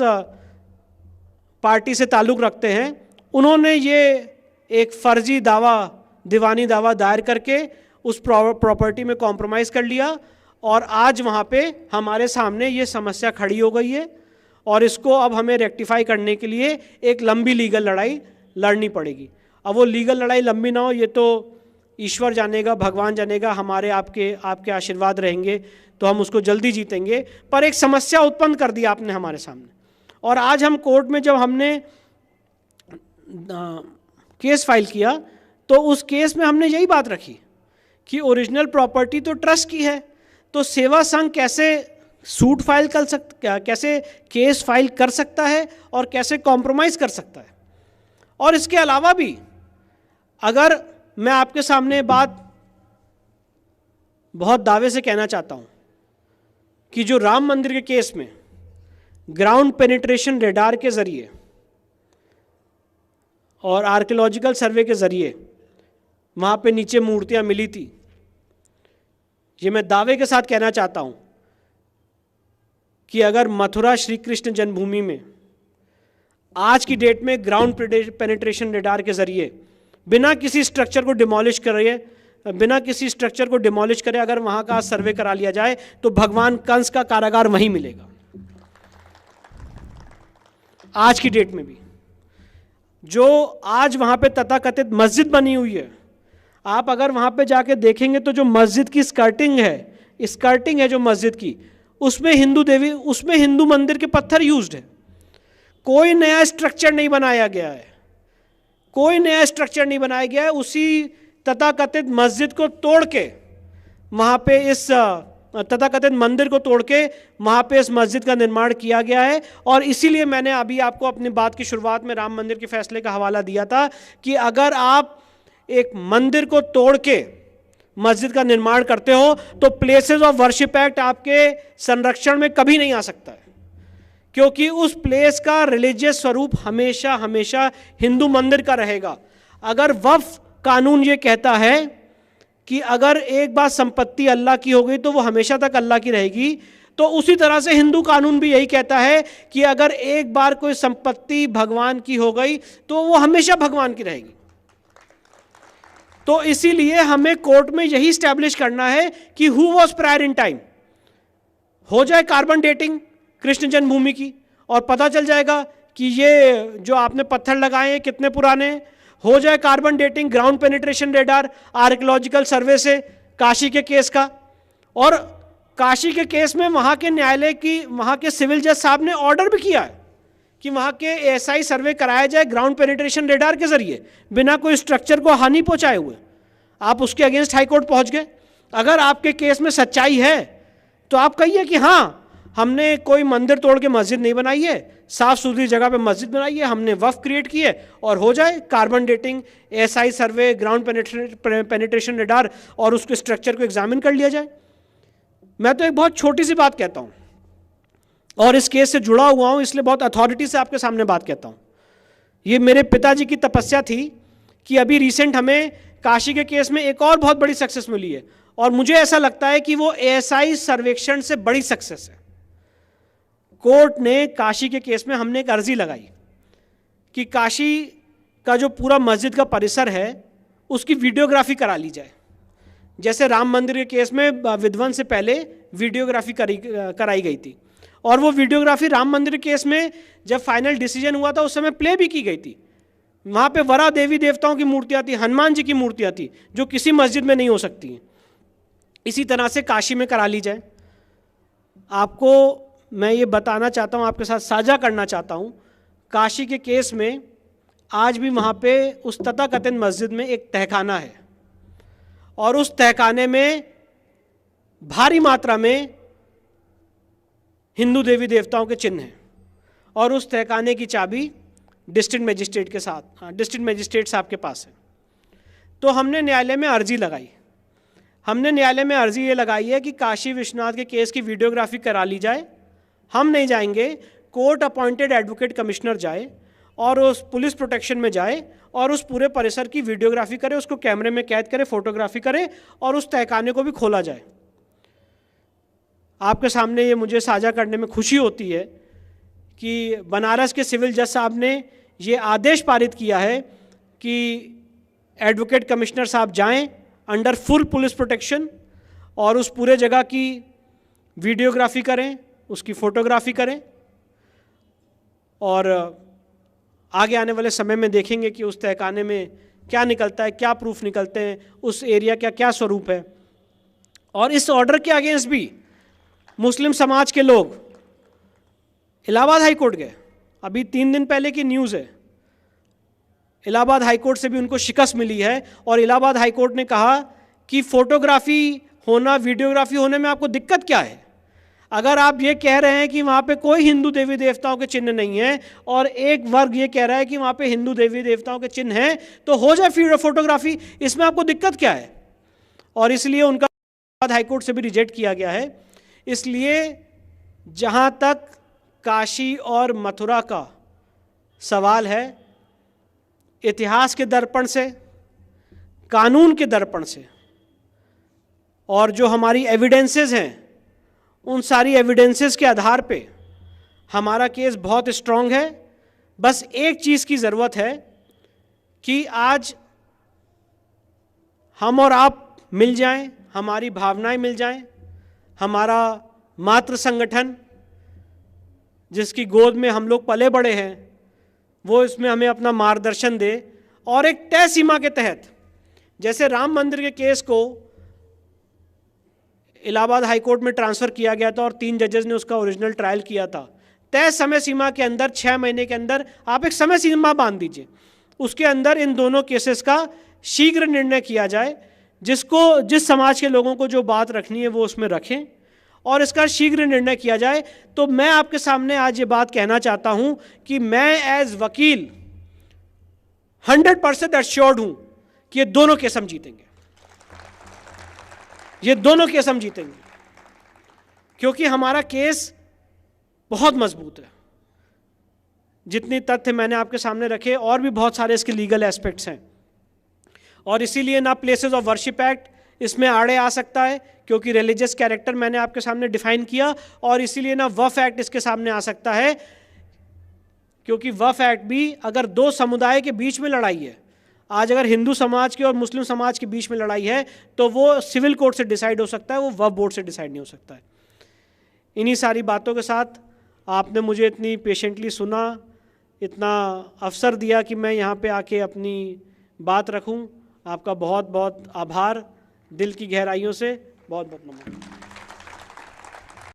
पार्टी से ताल्लुक़ रखते हैं, उन्होंने ये एक फर्जी दावा, दीवानी दावा दायर करके उस प्रॉपर्टी में कॉम्प्रोमाइज़ कर लिया, और आज वहाँ पे हमारे सामने ये समस्या खड़ी हो गई है। और इसको अब हमें रेक्टिफाई करने के लिए एक लंबी लीगल लड़ाई लड़नी पड़ेगी। अब वो लीगल लड़ाई लंबी ना हो, ये तो ईश्वर जानेगा, भगवान जानेगा, हमारे आपके आशीर्वाद रहेंगे तो हम उसको जल्दी जीतेंगे। पर एक समस्या उत्पन्न कर दी आपने हमारे सामने, और आज हम कोर्ट में जब हमने केस फाइल किया तो उस केस में हमने यही बात रखी कि ओरिजिनल प्रॉपर्टी तो ट्रस्ट की है, तो सेवा संघ कैसे सूट फाइल कर सकता, कैसे केस फाइल कर सकता है और कैसे कॉम्प्रोमाइज़ कर सकता है। और इसके अलावा भी अगर मैं आपके सामने बात बहुत दावे से कहना चाहता हूं कि जो राम मंदिर के केस में ग्राउंड पेनिट्रेशन रेडार के ज़रिए और आर्कियोलॉजिकल सर्वे के ज़रिए वहाँ पे नीचे मूर्तियाँ मिली थी, ये मैं दावे के साथ कहना चाहता हूँ कि अगर मथुरा श्री कृष्ण जन्मभूमि में आज की डेट में ग्राउंड पेनिट्रेशन रेडार के ज़रिए बिना किसी स्ट्रक्चर को डिमोलिश करे अगर वहाँ का सर्वे करा लिया जाए तो भगवान कंस का कारागार वहीं मिलेगा। आज की डेट में भी जो आज वहाँ पे तथाकथित मस्जिद बनी हुई है, आप अगर वहाँ पे जाके देखेंगे तो जो मस्जिद की स्कर्टिंग है जो मस्जिद की, उसमें हिंदू मंदिर के पत्थर यूज्ड है। कोई नया स्ट्रक्चर नहीं बनाया गया है, उसी तथाकथित मस्जिद को तोड़ के वहाँ पे इस तथाकथित मंदिर को तोड़ के वहाँ पे इस मस्जिद का निर्माण किया गया है। और इसीलिए मैंने अभी आपको अपनी बात की शुरुआत में राम मंदिर के फैसले का हवाला दिया था कि अगर आप एक मंदिर को तोड़ के मस्जिद का निर्माण करते हो तो प्लेसेस ऑफ वर्शिप एक्ट आपके संरक्षण में कभी नहीं आ सकता है, क्योंकि उस प्लेस का रिलीजियस स्वरूप हमेशा हमेशा हिंदू मंदिर का रहेगा। अगर वक्फ कानून ये कहता है कि अगर एक बार संपत्ति अल्लाह की हो गई तो वो हमेशा तक अल्लाह की रहेगी, तो उसी तरह से हिंदू कानून भी यही कहता है कि अगर एक बार कोई संपत्ति भगवान की हो गई तो वो हमेशा भगवान की रहेगी। तो इसीलिए हमें कोर्ट में यही स्टैब्लिश करना है कि who was prior in time. हो जाए कार्बन डेटिंग कृष्ण जन्मभूमि की और पता चल जाएगा कि ये जो आपने पत्थर लगाए हैं कितने पुराने हैं। हो जाए carbon dating, ground penetration radar, archaeological सर्वे से काशी के केस का। और काशी के केस में वहाँ के न्यायालय की, वहाँ के सिविल जज साहब ने ऑर्डर भी किया है कि वहाँ के एएसआई सर्वे कराया जाए ग्राउंड पेनिट्रेशन रेडार के जरिए, बिना कोई स्ट्रक्चर को हानि पहुँचाए हुए। आप उसके अगेंस्ट हाई कोर्ट पहुँच गए। अगर आपके केस में सच्चाई है तो आप कहिए कि हाँ, हमने कोई मंदिर तोड़ के मस्जिद नहीं बनाई है, साफ सुथरी जगह पे मस्जिद बनाई है, हमने वक्फ क्रिएट की है। और हो जाए कार्बन डेटिंग, एएसआई सर्वे, ग्राउंड पेनिट्रेशन रेडार और उसके स्ट्रक्चर को एग्जामिन कर लिया जाए। मैं तो एक बहुत छोटी सी बात कहता हूँ और इस केस से जुड़ा हुआ हूँ, इसलिए बहुत अथॉरिटी से आपके सामने बात कहता हूँ। ये मेरे पिताजी की तपस्या थी कि अभी रिसेंट हमें काशी के केस में एक और बहुत बड़ी सक्सेस मिली है, और मुझे ऐसा लगता है कि वो एएसआई सर्वेक्षण से बड़ी सक्सेस है। कोर्ट ने काशी के केस में हमने एक अर्जी लगाई कि काशी का जो पूरा मस्जिद का परिसर है उसकी वीडियोग्राफी करा ली जाए। जैसे राम मंदिर के केस में विध्वंस से पहले वीडियोग्राफी कराई गई थी, और वो वीडियोग्राफी राम मंदिर के केस में जब फाइनल डिसीजन हुआ था उस समय प्ले भी की गई थी। वहाँ पे वरा देवी देवताओं की मूर्तियाँ थी, हनुमान जी की मूर्तियाँ थी, जो किसी मस्जिद में नहीं हो सकती हैं। इसी तरह से काशी में करा ली जाए। आपको मैं ये बताना चाहता हूँ, आपके साथ साझा करना चाहता हूँ, काशी के केस में आज भी वहाँ पे उस तथाकथित मस्जिद में एक तहखाना है, और उस तहखाने में भारी मात्रा में हिंदू देवी देवताओं के चिन्ह हैं और उस तहखाने की चाबी डिस्ट्रिक्ट मजिस्ट्रेट साहब के पास है। तो हमने न्यायालय में अर्जी लगाई। हमने न्यायालय में अर्जी ये लगाई है कि काशी विश्वनाथ के केस की वीडियोग्राफी करा ली जाए। हम नहीं जाएंगे, कोर्ट अपॉइंटेड एडवोकेट कमिश्नर जाए और उस पुलिस प्रोटेक्शन में जाए और उस पूरे परिसर की वीडियोग्राफी करे, उसको कैमरे में कैद करे, फोटोग्राफी करे और उस तहखाने को भी खोला जाए। आपके सामने ये मुझे साझा करने में खुशी होती है कि बनारस के सिविल जज साहब ने ये आदेश पारित किया है कि एडवोकेट कमिश्नर साहब जाएं अंडर फुल पुलिस प्रोटेक्शन और उस पूरे जगह की वीडियोग्राफी करें, उसकी फ़ोटोग्राफी करें और आगे आने वाले समय में देखेंगे कि उस तहखाने में क्या निकलता है, क्या प्रूफ निकलते हैं, उस एरिया का क्या स्वरूप है। और इस ऑर्डर के अगेंस्ट भी मुस्लिम समाज के लोग इलाहाबाद हाई कोर्ट गए। अभी 3 दिन पहले की न्यूज़ है, इलाहाबाद हाई कोर्ट से भी उनको शिकस्त मिली है और इलाहाबाद हाई कोर्ट ने कहा कि फोटोग्राफी होना, वीडियोग्राफी होने में आपको दिक्कत क्या है? अगर आप ये कह रहे हैं कि वहाँ पे कोई हिंदू देवी देवताओं के चिन्ह नहीं है और एक वर्ग ये कह रहा है कि वहाँ पे हिंदू देवी देवताओं के चिन्ह हैं, तो हो जाए फोटोग्राफी, इसमें आपको दिक्कत क्या है? और इसलिए उनका हाई कोर्ट से भी रिजेक्ट किया गया है। इसलिए जहाँ तक काशी और मथुरा का सवाल है, इतिहास के दर्पण से, कानून के दर्पण से और जो हमारी एविडेंसेस हैं, उन सारी एविडेंसेस के आधार पे हमारा केस बहुत स्ट्रांग है। बस एक चीज़ की ज़रूरत है कि आज हम और आप मिल जाएं, हमारी भावनाएं मिल जाएं, हमारा मातृ संगठन जिसकी गोद में हम लोग पले बड़े हैं वो इसमें हमें अपना मार्गदर्शन दे और एक तय सीमा के तहत, जैसे राम मंदिर के केस को इलाहाबाद हाई कोर्ट में ट्रांसफ़र किया गया था और 3 जजेस ने उसका ओरिजिनल ट्रायल किया था, तय समय सीमा के अंदर 6 महीने के अंदर आप एक समय सीमा बांध दीजिए, उसके अंदर इन दोनों केसेस का शीघ्र निर्णय किया जाए। जिस समाज के लोगों को जो बात रखनी है वो उसमें रखें और इसका शीघ्र निर्णय किया जाए। तो मैं आपके सामने आज ये बात कहना चाहता हूं कि मैं एज वकील 100% एश्योर्ड हूं कि ये दोनों केस हम जीतेंगे, ये दोनों केस हम जीतेंगे, क्योंकि हमारा केस बहुत मजबूत है। जितने तथ्य मैंने आपके सामने रखे और भी बहुत सारे इसके लीगल एस्पेक्ट्स हैं और इसीलिए ना प्लेसेस ऑफ वर्शिप एक्ट इसमें आड़े आ सकता है क्योंकि रिलीजियस कैरेक्टर मैंने आपके सामने डिफाइन किया, और इसीलिए ना वफ एक्ट इसके सामने आ सकता है क्योंकि वफ एक्ट भी अगर 2 समुदाय के बीच में लड़ाई है, आज अगर हिंदू समाज के और मुस्लिम समाज के बीच में लड़ाई है तो वो सिविल कोर्ट से डिसाइड हो सकता है, वो वफ बोर्ड से डिसाइड नहीं हो सकता है। इन्हीं सारी बातों के साथ आपने मुझे इतनी पेशेंटली सुना, इतना अवसर दिया कि मैं यहाँ पे आके अपनी बात रखूँ। आपका बहुत बहुत आभार, दिल की गहराइयों से बहुत बहुत नमस्कार।